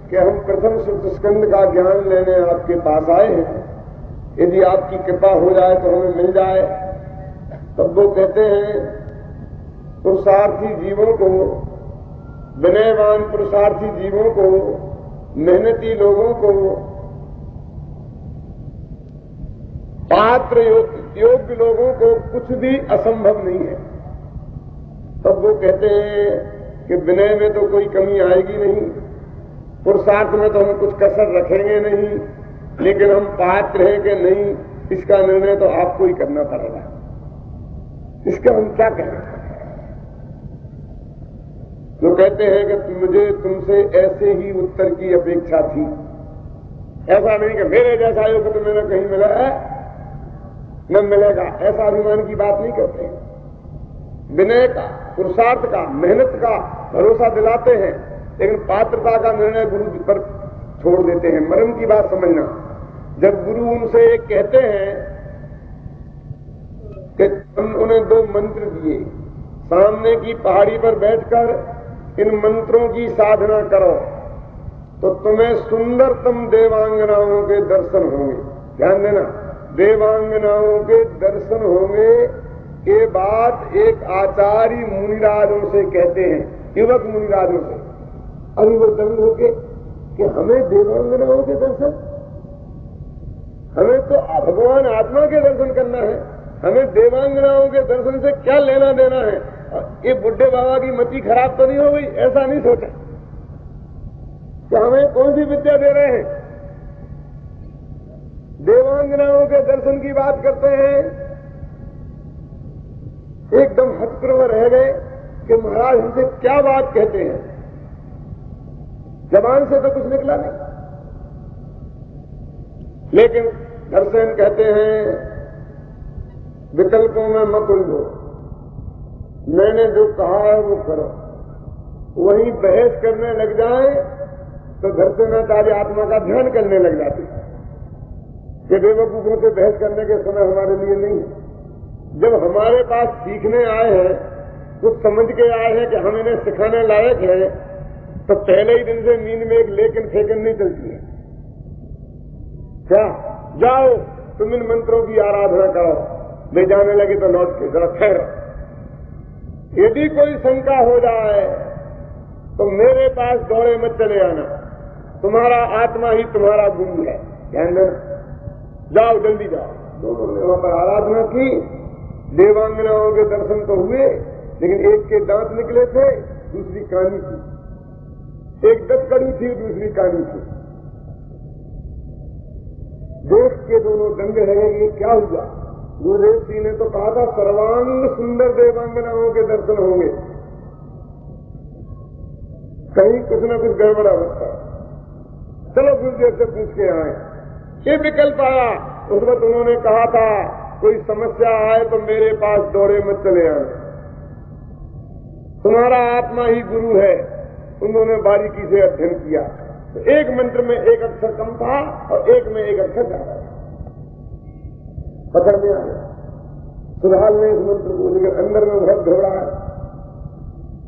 [SPEAKER 1] कि हम प्रथम सूत्र स्कंद का ज्ञान लेने आपके पास आए हैं, यदि आपकी कृपा हो जाए तो हमें मिल जाए। तब वो कहते हैं पुरुषार्थी जीवों को, विनयवान पुरुषार्थी जीवों को, मेहनती लोगों को, पात्र योग्य लोगों को कुछ भी असंभव नहीं है। तब वो कहते हैं कि विनय में तो कोई कमी आएगी नहीं, पुरुषार्थ में तो हम कुछ कसर रखेंगे नहीं, लेकिन हम पात्र हैं कि नहीं, इसका निर्णय तो आपको ही करना पड़ेगा। इसका हम क्या कहना? वो कहते हैं कि मुझे तुमसे ऐसे ही उत्तर की अपेक्षा थी। ऐसा नहीं कि मेरे जैसा योग तो मैंने कहीं मिला है, न मिलेगा, ऐसा अभिमान की बात नहीं करते। विनय का, पुरुषार्थ का, मेहनत का भरोसा दिलाते हैं, लेकिन पात्रता का निर्णय गुरु पर छोड़ देते हैं। मर्म की बात समझना, जब गुरु उनसे एक कहते हैं कि उन्हें 2 मंत्र दिए, सामने की पहाड़ी पर बैठकर इन मंत्रों की साधना करो तो तुम्हें सुंदरतम देवांगनाओं के दर्शन होंगे। ध्यान देना, देवांगनाओं के दर्शन होंगे। ये बात एक आचार्य मुनिराजों से कहते हैं, युवक मुनिराजों से। अभी वो दंग होके कि हमें देवांगनाओं के दर्शन, हमें तो भगवान आत्मा के दर्शन करना है, हमें देवांगनाओं के दर्शन से क्या लेना देना है? ये बुड्ढे बाबा की मति खराब तो नहीं हो गई? ऐसा नहीं सोचा कि हमें कौन सी विद्या दे रहे हैं। देवांगनाओं के दर्शन की बात करते हैं, एकदम हतप्रभ रह गए कि महाराज हमसे क्या बात कहते हैं। जबान से तो कुछ निकला नहीं, लेकिन दर्शन कहते हैं विकल्पों में मत उलझो, मैंने जो कहा है वो करो। वहीं बहस करने लग जाए तो दर्शनाचार्य आत्मा का ध्यान करने लग जाते हैं कि बेवकूफों से बहस करने के समय हमारे लिए नहीं है। जब हमारे पास सीखने आए हैं, कुछ समझ के आए हैं कि हम इन्हें सिखाने लायक है, तो पहले ही दिन से नींद में एक लेकिन फेकन नहीं चलती है। क्या जाओ तुम इन मंत्रों की आराधना करो, ले जाने लगे तो लौट के जरा ठहरो। यदि कोई शंका हो जाए तो मेरे पास दौड़े मत चले आना, तुम्हारा आत्मा ही तुम्हारा गुरु है। ध्यान देना, जाओ जल्दी जाओ। दोनों ने वहां पर आराधना की, देवांगनाओं के दर्शन तो हुए, लेकिन एक के दांत निकले थे, दूसरी कानी थी, एक दतकड़ी थी, दूसरी कानी थी। देख के दोनों दंग रह गए, ये क्या हुआ? गुरुदेव जी ने तो कहा था सर्वांग सुंदर देवांगनाओं के दर्शन होंगे, कहीं कुछ न कुछ गड़बड़ अवस्था। चलो गुरुदेव से पूछ के आए। ये विकल्प आया, उस वक्त उन्होंने कहा था कोई समस्या आए तो मेरे पास दौड़े मत चले आए, तुम्हारा आत्मा ही गुरु है। उन्होंने बारीकी से अध्ययन किया, तो एक मंत्र में एक अक्षर कम था और एक में एक अक्षर ज्यादा था, पकड़ में आ गया। सुधार ने इस मंत्र को, लेकिन अंदर में बहुत घबराया।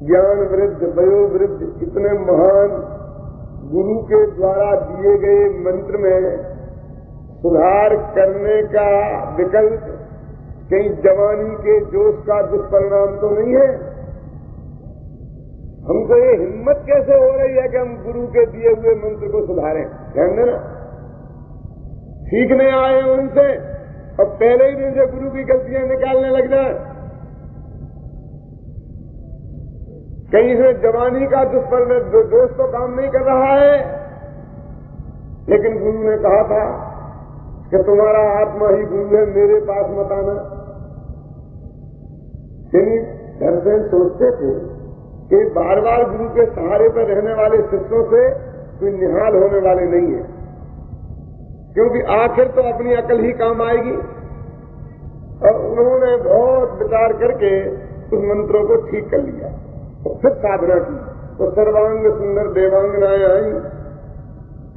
[SPEAKER 1] ज्ञान वृद्ध वयो वृद्ध इतने महान गुरु के द्वारा दिए गए मंत्र में सुधार करने का विकल्प कहीं जवानी के जोश का दुष्परिणाम तो नहीं है? हमको ये हिम्मत कैसे हो रही है कि हम गुरु के दिए हुए मंत्र को सुधारें? ध्यान देना, सीखने आए उनसे और पहले ही दिन से गुरु की गलतियां निकालने लग जाए। कहीं से जवानी का दुष्परिणाम दोष तो काम नहीं कर रहा है, लेकिन गुरु ने कहा था कि तुम्हारा आत्मा ही गुरु है, मेरे पास मत आना। यानी घर से सोचते थे कि बार बार गुरु के सहारे पर रहने वाले शिष्यों से कोई निहाल होने वाले नहीं है, क्योंकि आखिर तो अपनी अकल ही काम आएगी। और उन्होंने बहुत विचार करके उस मंत्रों को ठीक कर लिया और फिर साधना की, तो सर्वांग सुंदर देवांगनाएं आई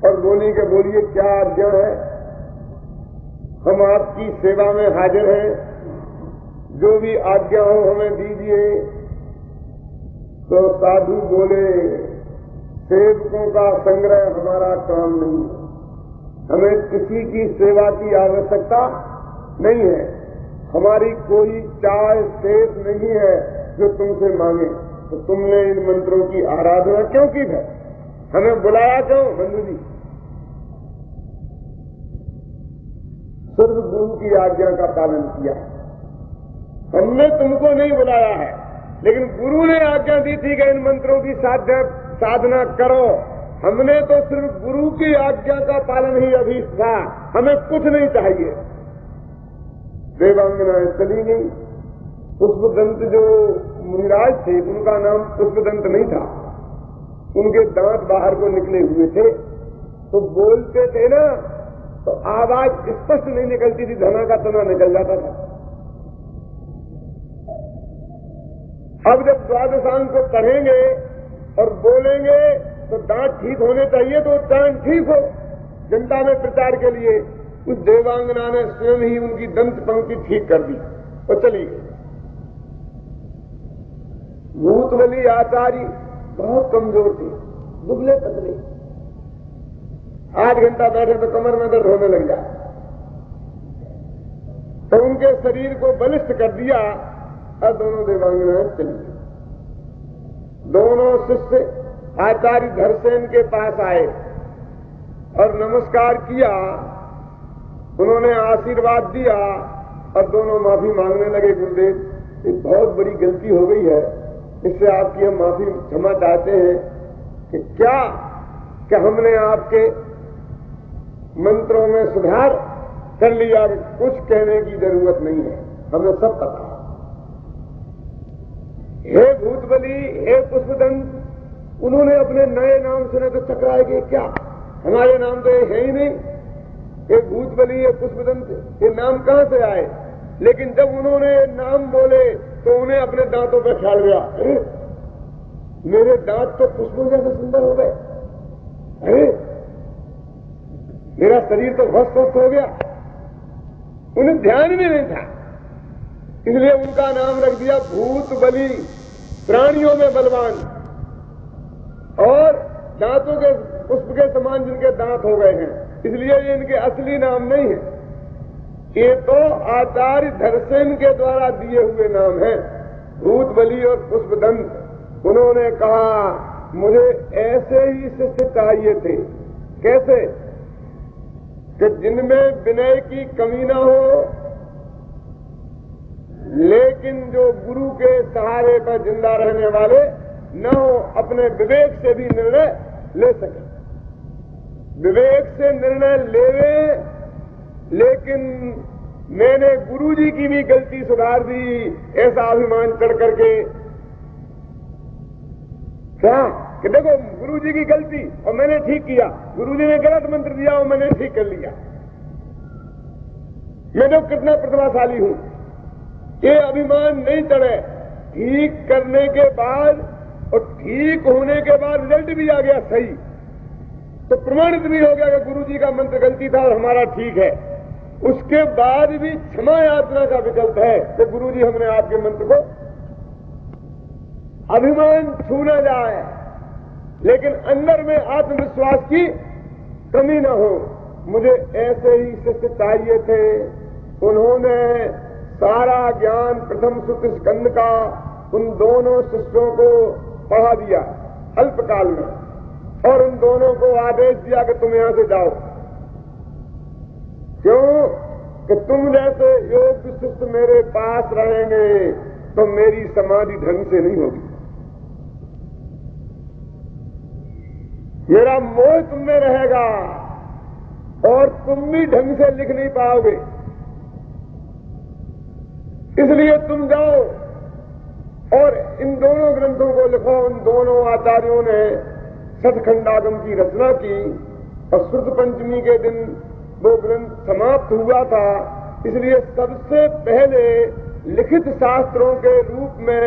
[SPEAKER 1] और बोली के बोलिए क्या आज्ञा है, हम आपकी सेवा में हाजिर हैं, जो भी आज्ञा हो हमें दीजिए। तो साधु बोले सेवकों का संग्रह हमारा काम नहीं है, हमें किसी की सेवा की आवश्यकता नहीं है, हमारी कोई चाह शेष नहीं है जो तुमसे मांगे। तो तुमने इन मंत्रों की आराधना क्यों की है, हमें बुलाया क्यों? बंधु जी, सिर्फ गुरु की आज्ञा का पालन किया, हमने तुमको नहीं बुलाया है, लेकिन गुरु ने आज्ञा दी थी कि इन मंत्रों की साधना करो। हमने तो सिर्फ गुरु की आज्ञा का पालन ही अभी था, हमें कुछ नहीं चाहिए। देवांगनाएं चली गई। पुष्पदंत जो मुनिराज थे, उनका नाम पुष्पदंत नहीं था, उनके दांत बाहर को निकले हुए थे, तो बोलते थे ना तो आवाज स्पष्ट नहीं निकलती थी, धना का तना निकल जाता था। अब जब द्वादशांग को पढ़ेंगे और बोलेंगे तो दांत ठीक होने चाहिए, तो उच्चारण ठीक हो जनता में प्रचार के लिए। उस देवांगना ने स्वयं ही उनकी दंत पंक्ति ठीक कर दी और चली गई। भूतबली आचार्य बहुत कमजोर थे, दुबले पतले, 8 घंटा बैठे तो कमर में दर्द होने लग जाए, तो उनके शरीर को बलिष्ठ कर दिया और दोनों देवांगनाएं चली गई। दोनों शिष्य आचार्य धरसेन के पास आए और नमस्कार किया, उन्होंने आशीर्वाद दिया और दोनों माफी मांगने लगे। गुरुदेव, एक बहुत बड़ी गलती हो गई है, इससे आपकी हम माफी क्षमा चाहते हैं कि क्या कि हमने आपके मंत्रों में सुधार कर लिया, कुछ कहने की जरूरत नहीं है, हमें सब पता है। हे भूतबली, हे पुष्पदंत, उन्होंने अपने नए नाम सुने तो चकराए गए, क्या हमारे नाम तो ये है ही नहीं, ये भूतबली, ये पुष्पदंत, ये नाम कहां से आए? लेकिन जब उन्होंने नाम बोले तो उन्हें अपने दांतों पर ख्याल गया, अरे मेरे दांत तो पुष्पों जैसे सुंदर हो गए, अरे मेरा शरीर तो बहुत स्वस्थ हो गया। उन्हें ध्यान में नहीं था, इसलिए उनका नाम रख दिया भूतबली, प्राणियों में बलवान, और दांतों के पुष्प के समान जिनके दांत हो गए हैं, इसलिए ये इनके असली नाम नहीं है, ये तो आचार्य धरसेन के द्वारा दिए हुए नाम हैं, भूतबली और पुष्पदंत। उन्होंने कहा मुझे ऐसे ही शिष्य चाहिए थे, कैसे कि जिनमें विनय की कमी ना हो, लेकिन जो गुरु के सहारे पर जिंदा रहने वाले न हो, अपने विवेक से भी निर्णय ले सके, विवेक से निर्णय लेवे लेकिन मैंने गुरुजी की भी गलती सुधार दी, ऐसा अभिमान चढ़ करके। क्या कि देखो गुरुजी की गलती और मैंने ठीक किया, गुरुजी ने गलत मंत्र दिया और मैंने ठीक कर लिया, मैं तो कितना प्रतिभाशाली हूं। ये अभिमान नहीं चढ़े। ठीक करने के बाद और ठीक होने के बाद रिजल्ट भी आ गया सही, तो प्रमाणित भी हो गया कि गुरुजी का मंत्र गलती था और हमारा ठीक है। उसके बाद भी क्षमा याचना का विकल्प है कि गुरुजी हमने आपके मंत्र को, अभिमान छू न जाए लेकिन अंदर में आत्मविश्वास की कमी न हो। मुझे ऐसे ही शिष्य चाहिए थे। उन्होंने सारा ज्ञान प्रथम सुत स्कंद का उन दोनों शिष्यों को पढ़ा दिया अल्पकाल में, और उन दोनों को आदेश दिया कि तुम यहां से जाओ। क्यों कि तुम जैसे योग शिष्य मेरे पास रहेंगे तो मेरी समाधि ढंग से नहीं होगी, मेरा मोह तुम में रहेगा और तुम भी ढंग से लिख नहीं पाओगे। इसलिए तुम जाओ और इन दोनों ग्रंथों को लिखो। उन दोनों आचार्यों ने सतखंडागम की रचना की और शुद्ध पंचमी के दिन वो ग्रंथ समाप्त हुआ था। इसलिए सबसे पहले लिखित शास्त्रों के रूप में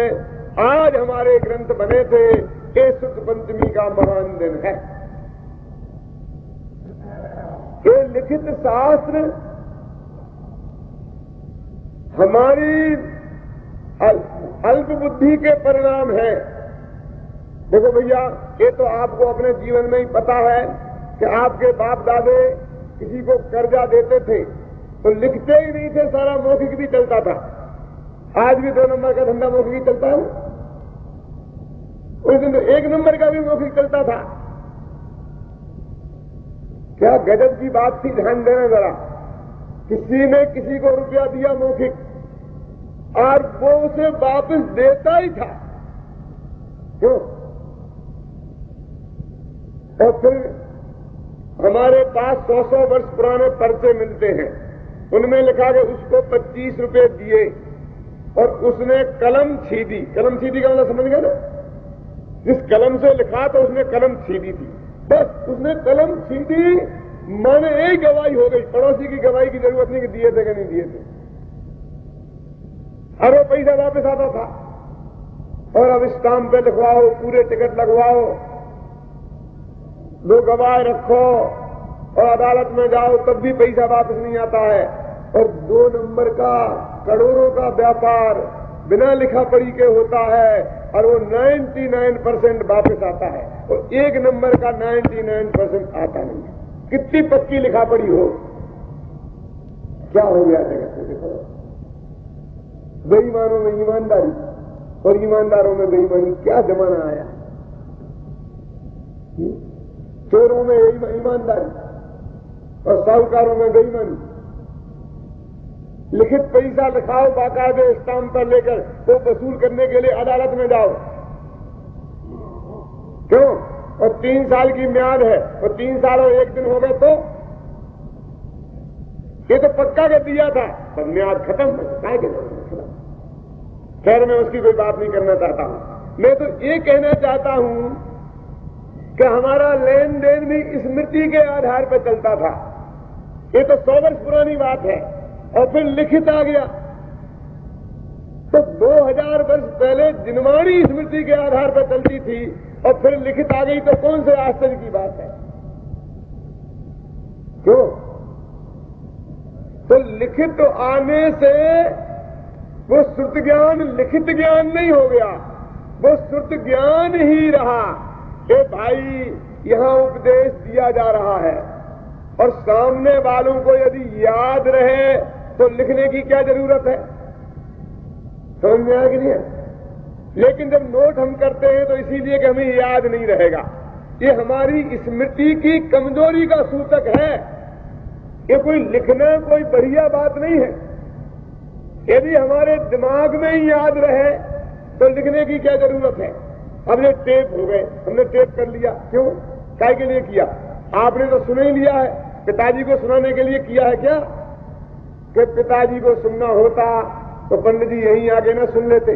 [SPEAKER 1] आज हमारे ग्रंथ बने थे। ये शुद्ध पंचमी का महान दिन है। ये लिखित शास्त्र हमारी अल्प बुद्धि के परिणाम है। देखो भैया, ये तो आपको अपने जीवन में ही पता है कि आपके बाप दादे किसी को कर्जा देते थे तो लिखते ही नहीं थे, सारा मौखिक भी चलता था। आज भी 2 नंबर का धंधा मौखिक चलता है। उस दिन तो 1 नंबर का भी मौखिक चलता था। क्या गजब की बात थी, ध्यान देना जरा। किसी ने किसी को रुपया दिया मौखिक और वो उसे वापस देता ही था। क्यों? और फिर हमारे पास 100 वर्ष पुराने पर्चे मिलते हैं, उनमें लिखा कि उसको 25 रुपए दिए और उसने कलम छीदी। कलम छीदी का मतलब समझ गए ना? जिस कलम से लिखा तो उसने कलम छीदी थी। बस उसने कलम छीदी, माने एक गवाही हो गई। पड़ोसी की गवाही की जरूरत नहीं कि दिए थे कि नहीं दिए थे, और वो पैसा वापस आता था। और अब स्टाम्प पे लिखवाओ, पूरे टिकट लगवाओ, 2 गवाह रखो और अदालत में जाओ, तब भी पैसा वापस नहीं आता है। और 2 नंबर का करोड़ों का व्यापार बिना लिखा पढ़ी के होता है और वो 99% वापस आता है और 1 नंबर का 99% आता नहीं है। कितनी पक्की लिखा पढ़ी हो। क्या हो गया जगत में? देखो, बेईमानों में ईमानदारी और ईमानदारों में बेईमानी। क्या जमाना आया। चोरों में ईमानदारी और साहूकारों में बेईमानी। लिखित पैसा लिखाओ, बाकायदे स्टाम्प पर लेकर वो वसूल करने के लिए अदालत में जाओ। क्यों? और 3 साल की म्याद है और 3 साल और 1 दिन हो गए तो ये तो पक्का कर दिया था, पर म्याद खत्म। काय के खैर, मैं उसकी कोई बात नहीं करना चाहता हूं। मैं तो ये कहना चाहता हूं कि हमारा लेन देन भी स्मृति के आधार पर चलता था। ये तो 100 वर्ष पुरानी बात है और फिर लिखित आ गया। तो 2000 वर्ष पहले जिनवाणी स्मृति के आधार पर चलती थी और फिर लिखित आ गई, तो कौन से आश्चर्य की बात है? क्यों? तो लिखित तो आने से वो श्रुत ज्ञान लिखित ज्ञान नहीं हो गया, वो श्रुत ज्ञान ही रहा। ए भाई, यहां उपदेश दिया जा रहा है और सामने वालों को यदि याद रहे तो लिखने की क्या जरूरत है? समझ में आया कि नहीं है? लेकिन जब नोट हम करते हैं तो इसीलिए कि हमें याद नहीं रहेगा। ये हमारी स्मृति की कमजोरी का सूचक है। ये कोई लिखना कोई बढ़िया बात नहीं है। यदि हमारे दिमाग में ही याद रहे तो लिखने की क्या जरूरत है? अब ये टेप हो गए, हमने टेप कर लिया। क्यों? काय के लिए किया? आपने तो सुन ही लिया है। पिताजी को सुनाने के लिए किया है क्या? कि पिताजी को सुनना होता तो पंडित जी यहीं आके ना सुन लेते,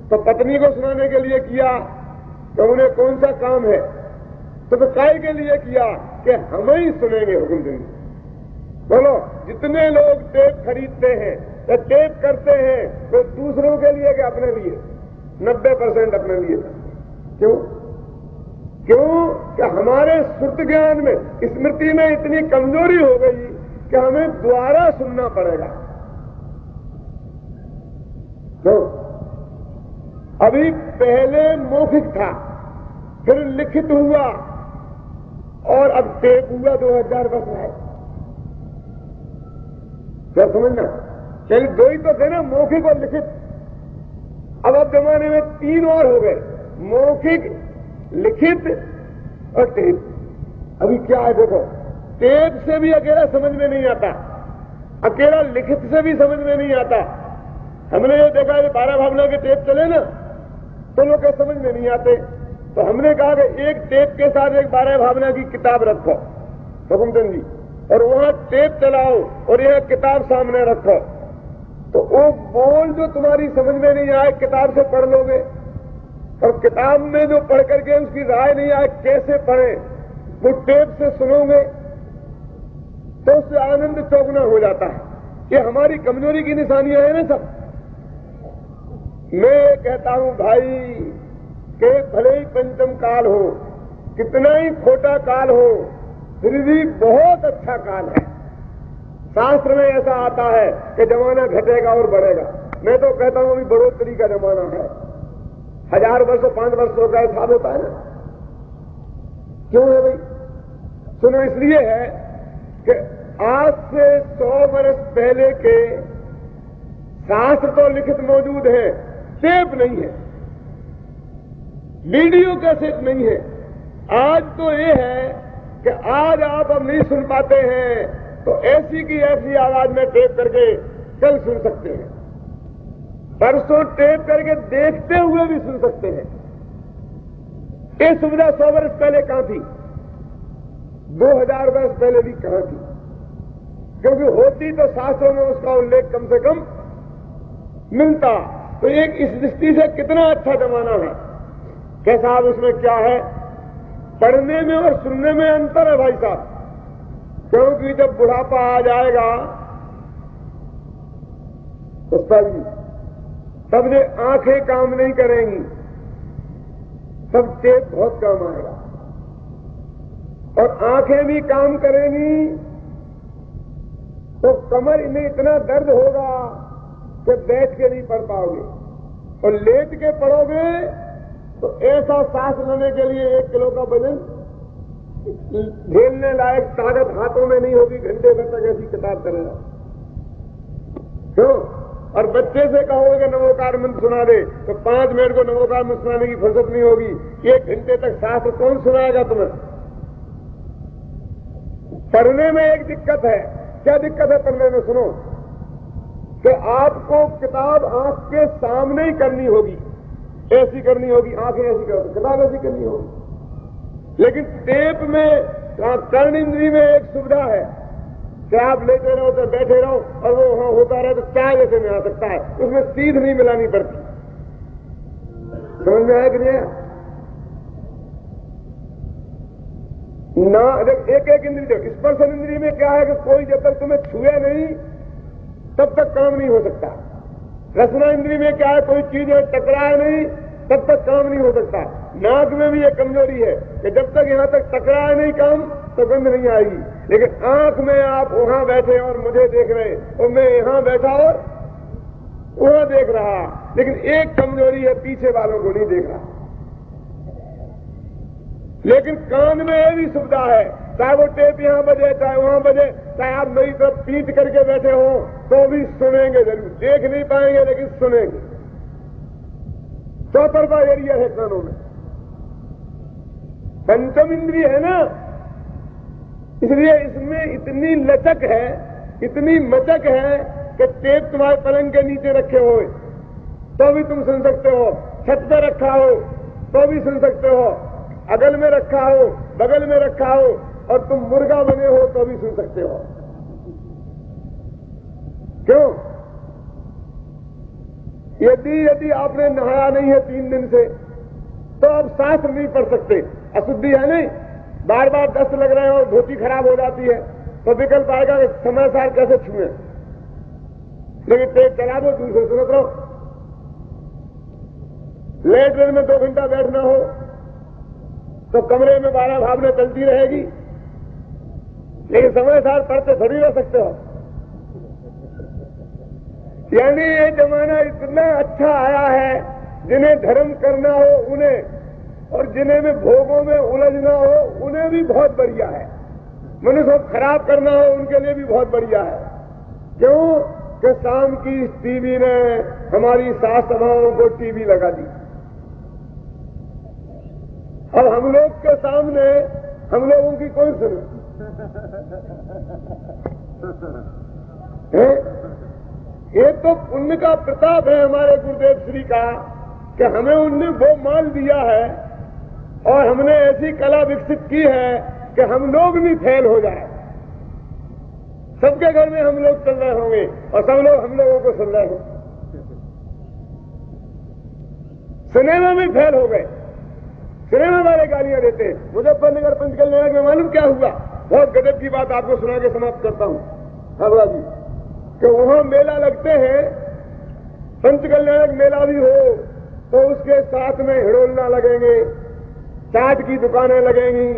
[SPEAKER 1] तो पत्नी को सुनाने के लिए किया तो उन्हें कौन सा काम है, तो काय के लिए किया कि हम ही सुनेंगे हुक्म देंगे। बोलो, जितने लोग टेप खरीदते हैं या टेप करते हैं तो दूसरों के लिए कि अपने लिए? 90% अपने लिए। क्यों? कि हमारे श्रुत ज्ञान में, स्मृति में इतनी कमजोरी हो गई कि हमें दोबारा सुनना पड़ेगा। तो अभी पहले मौखिक था, फिर लिखित हुआ और अब टेप हुआ 2000 वर्ष है। क्या समझना? चलिए दो ही तो थे ना, मौखिक और लिखित। अब जमाने में 3 और हो गए, मौखिक, लिखित और टेप। अभी क्या है देखो, टेप से भी अकेला समझ में नहीं आता, अकेला लिखित से भी समझ में नहीं आता। हमने ये देखा कि 12 भावना के टेप चले ना तो लोग के समझ में नहीं आते, तो हमने कहा कि एक टेप के साथ एक 12 भावना की किताब रखो हुकुमचंद जी, और वहां टेप चलाओ और यह किताब सामने रखो, तो वो बोल जो तुम्हारी समझ में नहीं आए किताब से पढ़ लोगे, और किताब में जो पढ़ करके उसकी राय नहीं आए कैसे पढ़े, वो टेप से सुनोगे तो उससे आनंद चौगुना हो जाता है। ये हमारी कमजोरी की निशानियां हैं ना सब। मैं कहता हूं भाई कि भले ही पंचम काल हो, कितना ही खोटा काल हो, फिर भी बहुत अच्छा काल है। शास्त्र में ऐसा आता है कि जमाना घटेगा और बढ़ेगा। मैं तो कहता हूं अभी बढ़ोतरी का जमाना है। 1000 वर्ष 5 वर्षों का हिसाब होता है ना। क्यों है भाई? सुनो, इसलिए है कि आज से 100 वर्ष पहले के शास्त्र तो लिखित मौजूद है, टेप नहीं है, वीडियो कैसेट नहीं है। आज तो ये है कि आज आप अब नहीं सुन पाते हैं तो ऐसी की ऐसी आवाज में टेप करके कल सुन सकते हैं, परसों टेप करके देखते हुए भी सुन सकते हैं। ये सुविधा 100 वर्ष पहले कहां थी? 2000 वर्ष पहले भी कहां थी? क्योंकि होती तो शास्त्रों में उसका उल्लेख कम से कम मिलता। तो एक इस दृष्टि से कितना अच्छा जमाना है। क्या साहब उसमें क्या है? पढ़ने में और सुनने में अंतर है भाई साहब। क्योंकि जब बुढ़ापा आ जाएगा तो तब ये आंखें काम नहीं करेंगी, तब टेप बहुत काम आएगा, और आंखें भी काम करेंगी तो कमर इन्हें इतना दर्द होगा कि बैठ के नहीं पढ़ पाओगे, और लेट के पढ़ोगे तो ऐसा सांस लेने के लिए 1 किलो का वजन झेलने लायक ताकत हाथों में नहीं होगी, घंटे भर तक ऐसी किताब करेगा। क्यों? और बच्चे से कहोगे कि नमोकार मंत्र सुना दे तो 5 मिनट को नमोकार मंत्र सुनाने की फुर्सत नहीं होगी। 1 घंटे तक शास्त्र कौन सुनाएगा तुम्हें? पढ़ने में एक दिक्कत है। क्या दिक्कत है पढ़ने में? सुनो कि आपको किताब आंख के सामने ही करनी होगी, ऐसी करनी होगी, आंखें ऐसी करनी, किताब ऐसी करनी होगी। लेकिन टेप में कर्ण इंद्री में एक सुविधा है कि आप लेते रहो तो बैठे रहो और वो वहां होता रहे तो चाय जैसे में आ सकता है, उसमें सीध नहीं मिलानी पड़ती। समझ में आया कि नहीं? ना एक एक इंद्री, स्पर्शन इंद्री में क्या है कि कोई जब तक तुम्हें छुए नहीं तब तक काम नहीं हो सकता। रसना इंद्री में क्या है, कोई चीज टकराए नहीं तब तक काम नहीं हो सकता। नाक में भी एक कमजोरी है कि जब तक यहां तक टकराए नहीं काम तो गंध नहीं आएगी। लेकिन आंख में आप वहां बैठे और मुझे देख रहे, और मैं यहां बैठा और वहां देख रहा, लेकिन एक कमजोरी है, पीछे वालों को नहीं देख रहा। लेकिन कान में यह भी सुविधा है, चाहे वो टेप यहां बजे चाहे वहां बजे, चाहे आप मेरी तरफ पीट करके बैठे हो तो भी सुनेंगे जरूर। देख नहीं पाएंगे लेकिन सुनेंगे। चौतरफा एरिया है कानों में। पंचम इंद्रिय है ना, इसलिए इसमें इतनी लचक है, इतनी मचक है कि टेप तुम्हारे पलंग के नीचे रखे हो तो भी तुम सुन सकते हो, छत पर रखा हो तो भी सुन सकते हो, अगल में रखा हो, बगल में रखा हो और तुम मुर्गा बने हो तो भी सुन सकते हो। क्यों? यदि आपने नहाया नहीं है 3 दिन से तो आप शास्त्र नहीं पढ़ सकते, अशुद्धि है नहीं, बार बार दस्त लग रहे हैं और धोती खराब हो जाती है, तो विकल्प आएगा कि समय सार कैसे छुए। लेकिन टेप चला दो, दूसरे सुनत रहो। लेटरिन में 2 घंटा बैठना हो तो कमरे में 12 भावना चलती रहेगी, लेकिन समय सार पढ़ते थोड़ी रह सकते हो। यानी ये जमाना इतना अच्छा आया है, जिन्हें धर्म करना हो उन्हें, और जिन्हें में भोगों में उलझना हो उन्हें भी बहुत बढ़िया है। मनुष्य को खराब करना हो उनके लिए भी बहुत बढ़िया है। क्यों कि शाम की इस टीवी ने हमारी सास सभाओं को टीवी लगा दी। अब हम लोग के सामने हम लोगों की कौन सुने? ये तो पुण्य का प्रताप है हमारे गुरुदेव श्री का कि हमें उनने वो मान दिया है और हमने ऐसी कला विकसित की है कि हम लोग भी फेल हो जाए। सबके घर में हम लोग चल रहे होंगे और सब लोग हम लोगों को सुन रहे होंगे। सिनेमा में फेल हो गए, सिनेमा वाले गालियां देते हैं। मुजफ्फरनगर पंचकल्याण में मालूम क्या हुआ? बहुत गजब की बात आपको सुना के समाप्त करता हूं हावड़ा जी, कि वहां मेला लगते हैं, पंचकल्याण मेला भी हो तो उसके साथ में हिड़ोलना लगेंगे, चाट की दुकानें लगेंगी,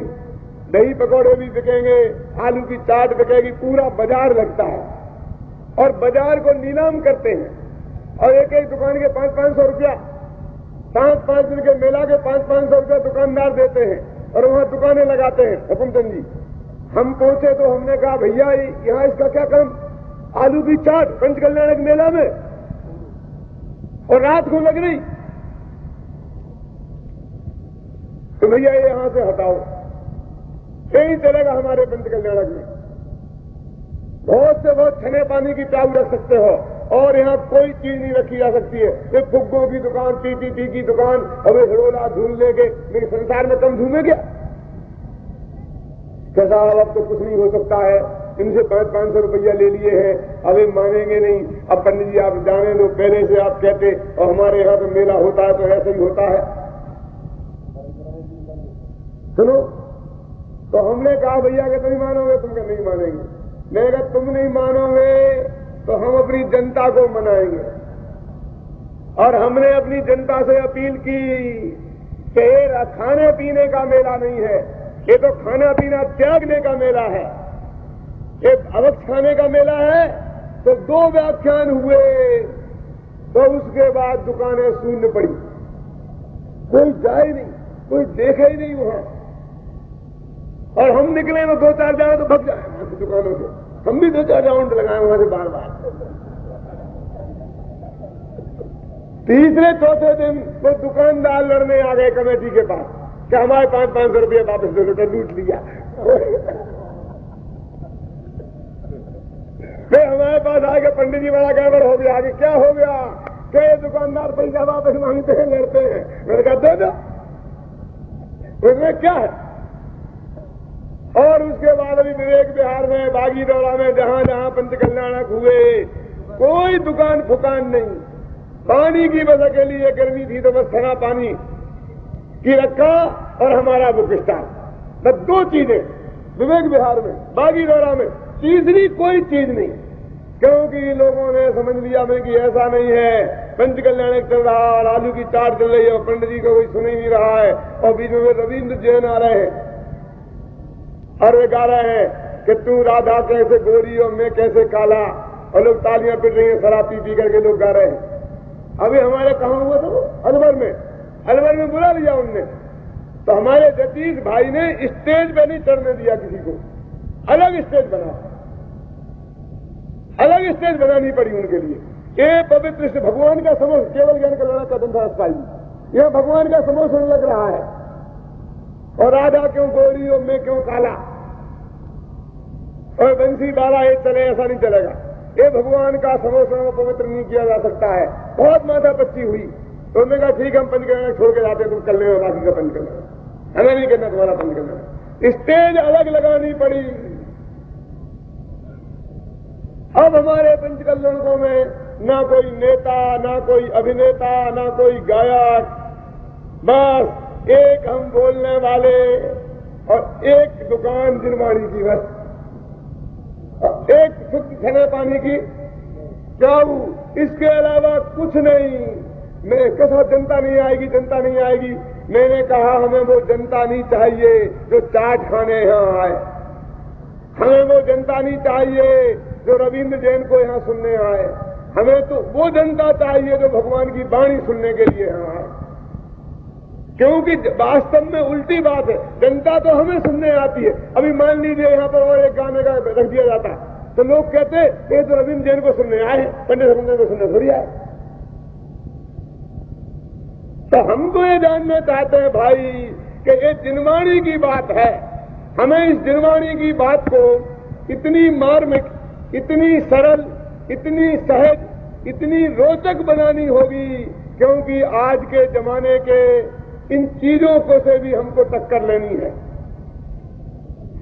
[SPEAKER 1] दही पकौड़े भी बिकेंगे, आलू की चाट बिकेगी, पूरा बाजार लगता है और बाजार को नीलाम करते हैं और एक एक दुकान के 500-500 रुपया, 5 दिन के मेला के 500-500 रुपया दुकानदार देते हैं और वहां दुकानें लगाते हैं। हुकुमचंद जी, हम पहुंचे तो हमने कहा भैया यहां इसका क्या काम? आलू की चाट पंचकल्याण मेला में और रात को लग रही, तो भैया ये यहां से हटाओ, यही चलेगा हमारे पंचकल्याण में। बहुत से बहुत छने पानी की प्याऊ रख सकते हो और यहाँ कोई चीज नहीं रखी जा सकती है। ये फुग्गों की दुकान, टी की दुकान, अबे हिड़ोला धूल लेके, लेकिन संसार में कम धूमे क्या? कैसा अब तो कुछ नहीं हो सकता है, इनसे 500-500 रुपया ले लिए हैं, अभी मानेंगे नहीं। अब पंडित जी आप जाने दो, पहले से आप कहते और हमारे यहाँ तो मेला होता है तो ऐसा ही होता है। सुनो, तो हमने कहा भैया कि नहीं मानोगे, तुम क्या नहीं मानेंगे? नहीं, अगर तुम नहीं मानोगे तो हम अपनी जनता को मनाएंगे। और हमने अपनी जनता से अपील की कि ये खाने पीने का मेला नहीं है, ये तो खाना पीना त्यागने का मेला है। एक अवक्ष खाने का मेला है। तो 2 व्याख्यान हुए तो उसके बाद दुकानें शून्य पड़ी, कोई जाए नहीं, कोई देखे ही नहीं वहां। और हम निकले तो 2-4 जाए तो भग जाए वहां से दुकानों से। हम भी 2-4 राउंड लगाए वहां से बार बार। तीसरे चौथे दिन वो दुकानदार लड़ने आ गए कमेटी के पास कि हमारे 500-500 रुपये वापस दो, लूट लिया। फिर हमारे पास आगे पंडित जी बड़ा गड़बड़ हो गया, आगे क्या हो गया? कि दुकानदार पैसा वापस मांगते हैं, लड़ते हैं। मैंने कहा दे दो, उसमें क्या है? और उसके बाद अभी विवेक विहार में, बागी दौरा में, जहां जहां पंचकल्याणक हुए, कोई दुकान फुकान नहीं। पानी की बस अकेली ये गर्मी थी तो बस थना पानी की रखा और हमारा बुक स्टॉल, बस 2 चीजें विवेक विहार में, बागी दौरा में, तीसरी कोई चीज नहीं। क्योंकि लोगों ने समझ लिया में कि ऐसा नहीं है, पंचकल्याण चल रहा है और आलू की चाट चल रही है और पंडित जी को कोई सुन ही नहीं रहा है। और बीच में रविंद्र जैन आ रहे हैं और वे गा रहे हैं कि तू राधा कैसे गोरी और मैं कैसे काला, और लोग तालियां पिट रही हैं, शराब पी करके लोग गा रहे हैं। अभी हमारे कहाँ हुआ था वो? अलवर में बुला लिया उनने। तो हमारे जतीश भाई ने स्टेज पे नहीं चढ़ने दिया किसी को, अलग स्टेज बनानी पड़ी उनके लिए। ये पवित्र से भगवान का समोह, केवल ज्ञान कल्याण का धनदास भाई, यह भगवान का समोह सुन लग रहा है। और राधा क्यों गोरी और मैं क्यों काला, और बंसी बाला ये चले, ऐसा नहीं चलेगा। ये भगवान का समोह पवित्र नहीं किया जा सकता है। बहुत माथा पच्ची हुई तो उन्होंने कहा ठीक, हम पंचकल्याण छोड़ के जाते हैं, तुम कल में बाकी का पंचकल्याण, हमें नहीं करना तुम्हारा पंचकल्याण। स्टेज अलग लगानी पड़ी अब हमारे पंचकल्लोकों में ना कोई नेता, ना कोई अभिनेता, ना कोई गायक, बस एक हम बोलने वाले और एक दुकान जिनवाणी की, बस एक शुद्ध खाने पानी की जाऊ, इसके अलावा कुछ नहीं। मैं कैसा जनता नहीं आएगी, जनता नहीं आएगी। मैंने कहा हमें वो जनता नहीं चाहिए जो चाट खाने यहां आए, हमें वो जनता नहीं चाहिए जो रविंद्र जैन को यहां सुनने आए, हमें तो वो जनता चाहिए जो भगवान की वाणी सुनने के लिए यहां आए। क्योंकि वास्तव में उल्टी बात है, जनता तो हमें सुनने आती है। अभी मान लीजिए यहां पर और एक गाने का रख दिया जाता तो लोग कहते ये तो रविंद्र जैन को सुनने आए हैं, पंडित रविंद्र को सुनने थोड़ी आए। तो हम तो ये जानना चाहते हैं भाई कि ये जिनवाणी की बात है, हमें इस जिनवाणी की बात को इतनी मार्मिक, इतनी सरल, इतनी सहज, इतनी रोचक बनानी होगी, क्योंकि आज के जमाने के इन चीजों को से भी हमको टक्कर लेनी है।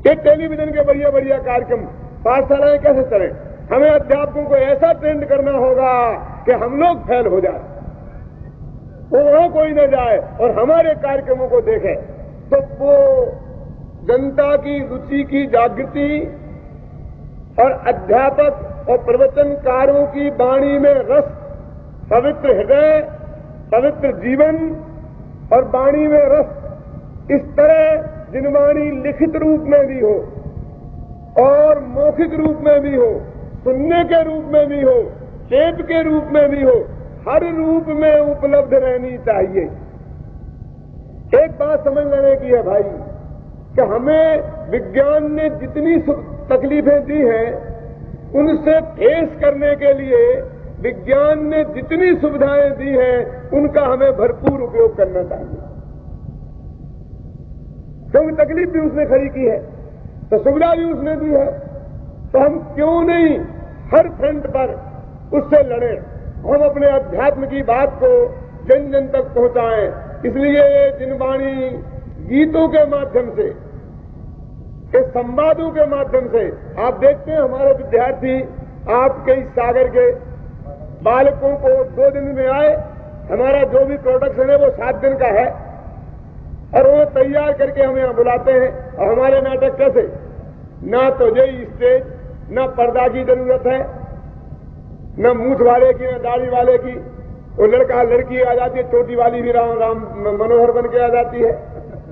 [SPEAKER 1] ये टेलीविजन के बढ़िया बढ़िया कार्यक्रम, पाठशालाएं कैसे चलें? हमें अध्यापकों को ऐसा ट्रेंड करना होगा कि हम लोग फेल हो जाए, वहां कोई न जाए और हमारे कार्यक्रमों को देखे। तो वो जनता की रुचि की जागृति और अध्यापक और प्रवचनकारों की वाणी में रस, पवित्र हृदय, पवित्र जीवन और वाणी में रस, इस तरह जिनवाणी लिखित रूप में भी हो और मौखिक रूप में भी हो, सुनने के रूप में भी हो, टेप के रूप में भी हो, हर रूप में उपलब्ध रहनी चाहिए। एक बात समझ लेने की है भाई कि हमें विज्ञान ने जितनी तकलीफें दी हैं, उनसे फेस करने के लिए विज्ञान ने जितनी सुविधाएं दी हैं, उनका हमें भरपूर उपयोग करना चाहिए। क्योंकि तकलीफ भी उसने खड़ी की है तो सुविधा भी उसने दी है, तो हम क्यों नहीं हर फ्रंट पर उससे लड़े, हम अपने अध्यात्म की बात को जन जन तक पहुंचाएं। इसलिए ये जिनवाणी गीतों के माध्यम से, के संवादों के माध्यम से, आप देखते हैं हमारे विद्यार्थी आपके इस सागर के बालकों को 2 दिन में आए, हमारा जो भी प्रोडक्शन है वो 7 दिन का है और वो तैयार करके हमें यहां बुलाते हैं। और हमारे नाटक कैसे, ना तो यही स्टेज, ना पर्दा की जरूरत है, ना मूछ वाले की, ना दाढ़ी वाले की। वो लड़का लड़की आ जाती है, चोटी वाली भी राम मनोहर बन के आ जाती है,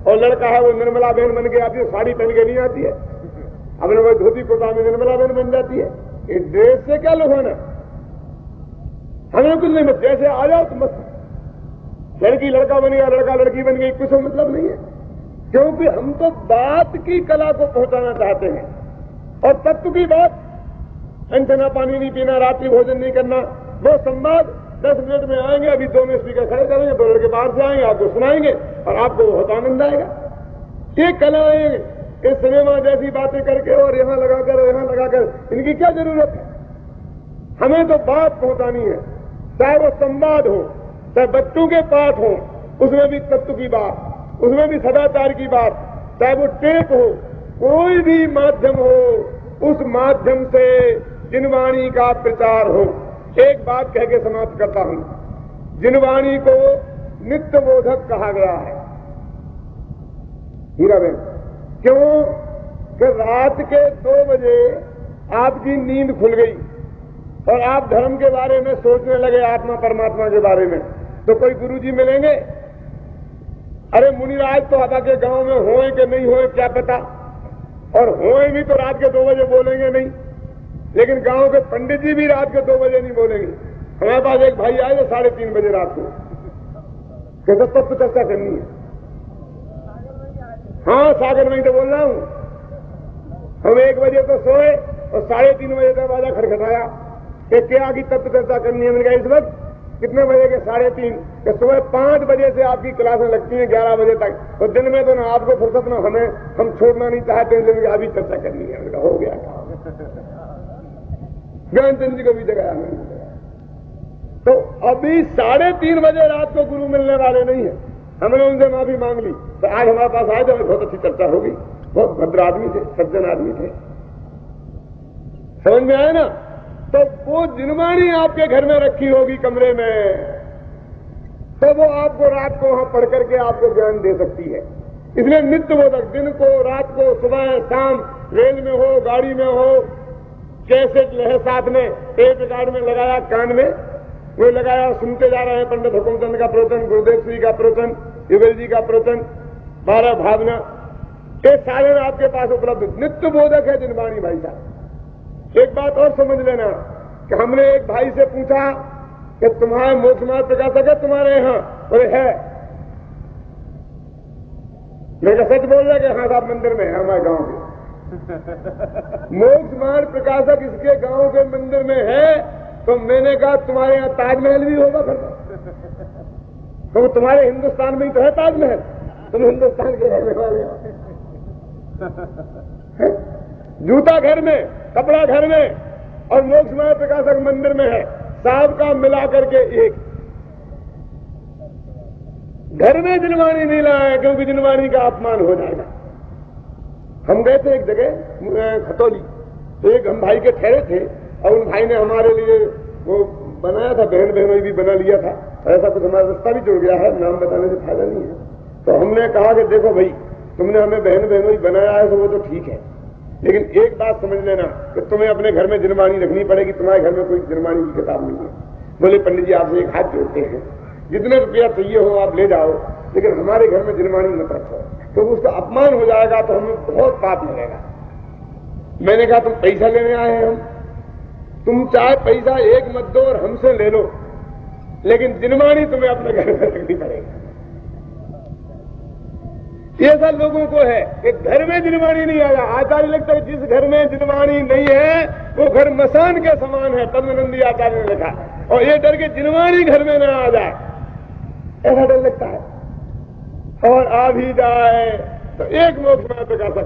[SPEAKER 1] और लड़का है वो निर्मला बहन बन के आती है, साड़ी पहन के नहीं आती है, अपने वो धोती कुर्ता में निर्मला बहन बन जाती है। इस ड्रेस से क्या लुभाना, हमें कुछ नहीं, जैसे आ जाओ तो मत, लड़की लड़का बन गया, लड़का लड़की बन गई, कुछ मतलब नहीं है। क्योंकि हम तो बात की कला को पहुंचाना चाहते हैं, और तत्व की बात, अंजना पानी नहीं पीना, रात्रि भोजन नहीं करना, वो संवाद 10 मिनट में आएंगे। अभी 2 स्पीकर खड़े करेंगे, 2 लड़के बाहर से आएंगे, आपको सुनाएंगे और आपको बहुत आनंद आएगा। ये कलाएं इस सिनेमा जैसी बातें करके और यहां लगाकर और यहां लगाकर, इनकी क्या जरूरत है? हमें तो बात पहुंचानी है, चाहे वो संवाद हो, चाहे बच्चों के पाठ हो, उसमें भी तत्व की बात, उसमें भी सदाचार की बात, चाहे वो टेप हो, कोई भी माध्यम हो, उस माध्यम से जिनवाणी का प्रचार हो। एक बात कह के समाप्त करता हूं, जिनवाणी को नित्य बोधक कहा गया है। हीराबेन, क्यों कि रात के 2 बजे आपकी नींद खुल गई और आप धर्म के बारे में सोचने लगे, आत्मा परमात्मा के बारे में, तो कोई गुरुजी मिलेंगे? अरे मुनिराज तो हवा के गांव में होए कि नहीं होए क्या पता, और होए भी तो रात के 2 बजे बोलेंगे नहीं, लेकिन गांव के पंडित जी भी रात के 2 बजे नहीं बोलेंगे। हमारे पास एक भाई आए थे 3:30 बजे रात को, कहते तत्व चर्चा करनी है। हाँ, सागर में ही तो बोल रहा हूं। हम 1 बजे तो सोए और 3:30 बजे दरवाजा खटखटाया कि क्या की तत्व चर्चा करनी है। मैंने कहा इस वक्त कितने बजे के? 3:30। कि सुबह 5 बजे से आपकी क्लासें लगती हैं 11 बजे तक, तो दिन में तो ना आपको फुर्सत ना हमें, हम छोड़ना नहीं चाहते, लेकिन अभी चर्चा करनी है। मैंने कहा हो गया काम। ज्ञानचंद जी को भी जगाया मैंने। तो अभी 3:30 बजे रात को गुरु मिलने वाले नहीं है। हमने उनसे माफी मांग ली, तो आज हमारे पास आए थे, बहुत अच्छी चर्चा होगी, बहुत भद्र आदमी थे, सज्जन आदमी थे। समझ में आया ना? तो वो जिनवाणी आपके घर में रखी होगी कमरे में, तो वो आपको रात को वहां पढ़ करके आपको ज्ञान दे सकती है। इसलिए नित्य बोधक दिन को, रात को, सुबह शाम, रेल में हो, गाड़ी में हो, कैसेट लहे साथ में, एक रिकॉर्ड में लगाया, कान में वो लगाया, सुनते जा रहे हैं पंडित हुकुमचंद का प्रवचन, गुरुदेव श्री का प्रवचन, युगल जी का प्रवचन, 12 भावना, ये साधन आपके पास उपलब्ध। नित्य बोधक है जिनवाणी भाई साहब। एक बात और समझ लेना कि हमने एक भाई से पूछा कि तुम्हारे मोक्ष मार्ग प्रकाशक है तुम्हारे यहां? बोले है। मैं सच बोल रहा कि हाँ साहब मंदिर में है हमारे गांव के। मोक्ष मार्ग प्रकाशक इसके गांव के मंदिर में है। तो मैंने कहा तुम्हारे यहां ताजमहल भी होगा फिर? तो तुम्हारे हिंदुस्तान में ही तो है ताजमहल, तुम हिंदुस्तान के रहने वाले हो। जूता घर में, कपड़ा घर में, और मोक्ष मार्ग प्रकाशक मंदिर में है, साहब का मिला करके एक। घर में जिनवाणी नहीं लाया क्योंकि जिनवाणी का अपमान हो जाएगा। हम गए थे एक जगह खतौली, तो एक हम भाई के ठहरे थे और उन भाई ने हमारे लिए वो बनाया था, बहन बहनोई भी बना लिया था, ऐसा कुछ हमारा रास्ता भी जुड़ गया है, नाम बताने से फायदा नहीं है। तो हमने कहा कि देखो भाई तुमने हमें बहन बहनोई बनाया है तो वो तो ठीक है, लेकिन एक बात समझ लेना कि तुम्हें अपने घर में जिनवाणी रखनी पड़ेगी, तुम्हारे घर में कोई जिनवाणी की किताब नहीं है। बोले पंडित जी आपसे एक हाथ जोड़ते हैं, जितने रुपया चाहिए हो आप ले जाओ, लेकिन हमारे घर में जिनवाणी मत रखो, तो उसका अपमान हो जाएगा तो हमें बहुत पाप लगेगा। मैंने कहा तुम पैसा लेने आए हैं, हम तुम चाहे पैसा एक मत दो और हमसे ले लो, लेकिन जिनवाणी तुम्हें अपने घर में रखनी पड़ेगी। ये सब लोगों को है कि घर में जिनवाणी नहीं आया। आचार्य लगता है जिस घर में जिनवाणी नहीं है वो घर मसान के समान है, पद्मनंदी आचार्य ने लिखा। और ये डर के जिनवाणी घर में ना आ जाए, ऐसा डर लगता है। और आ भी जाए तो एक मोक्ष मार्ग प्रकाशक है।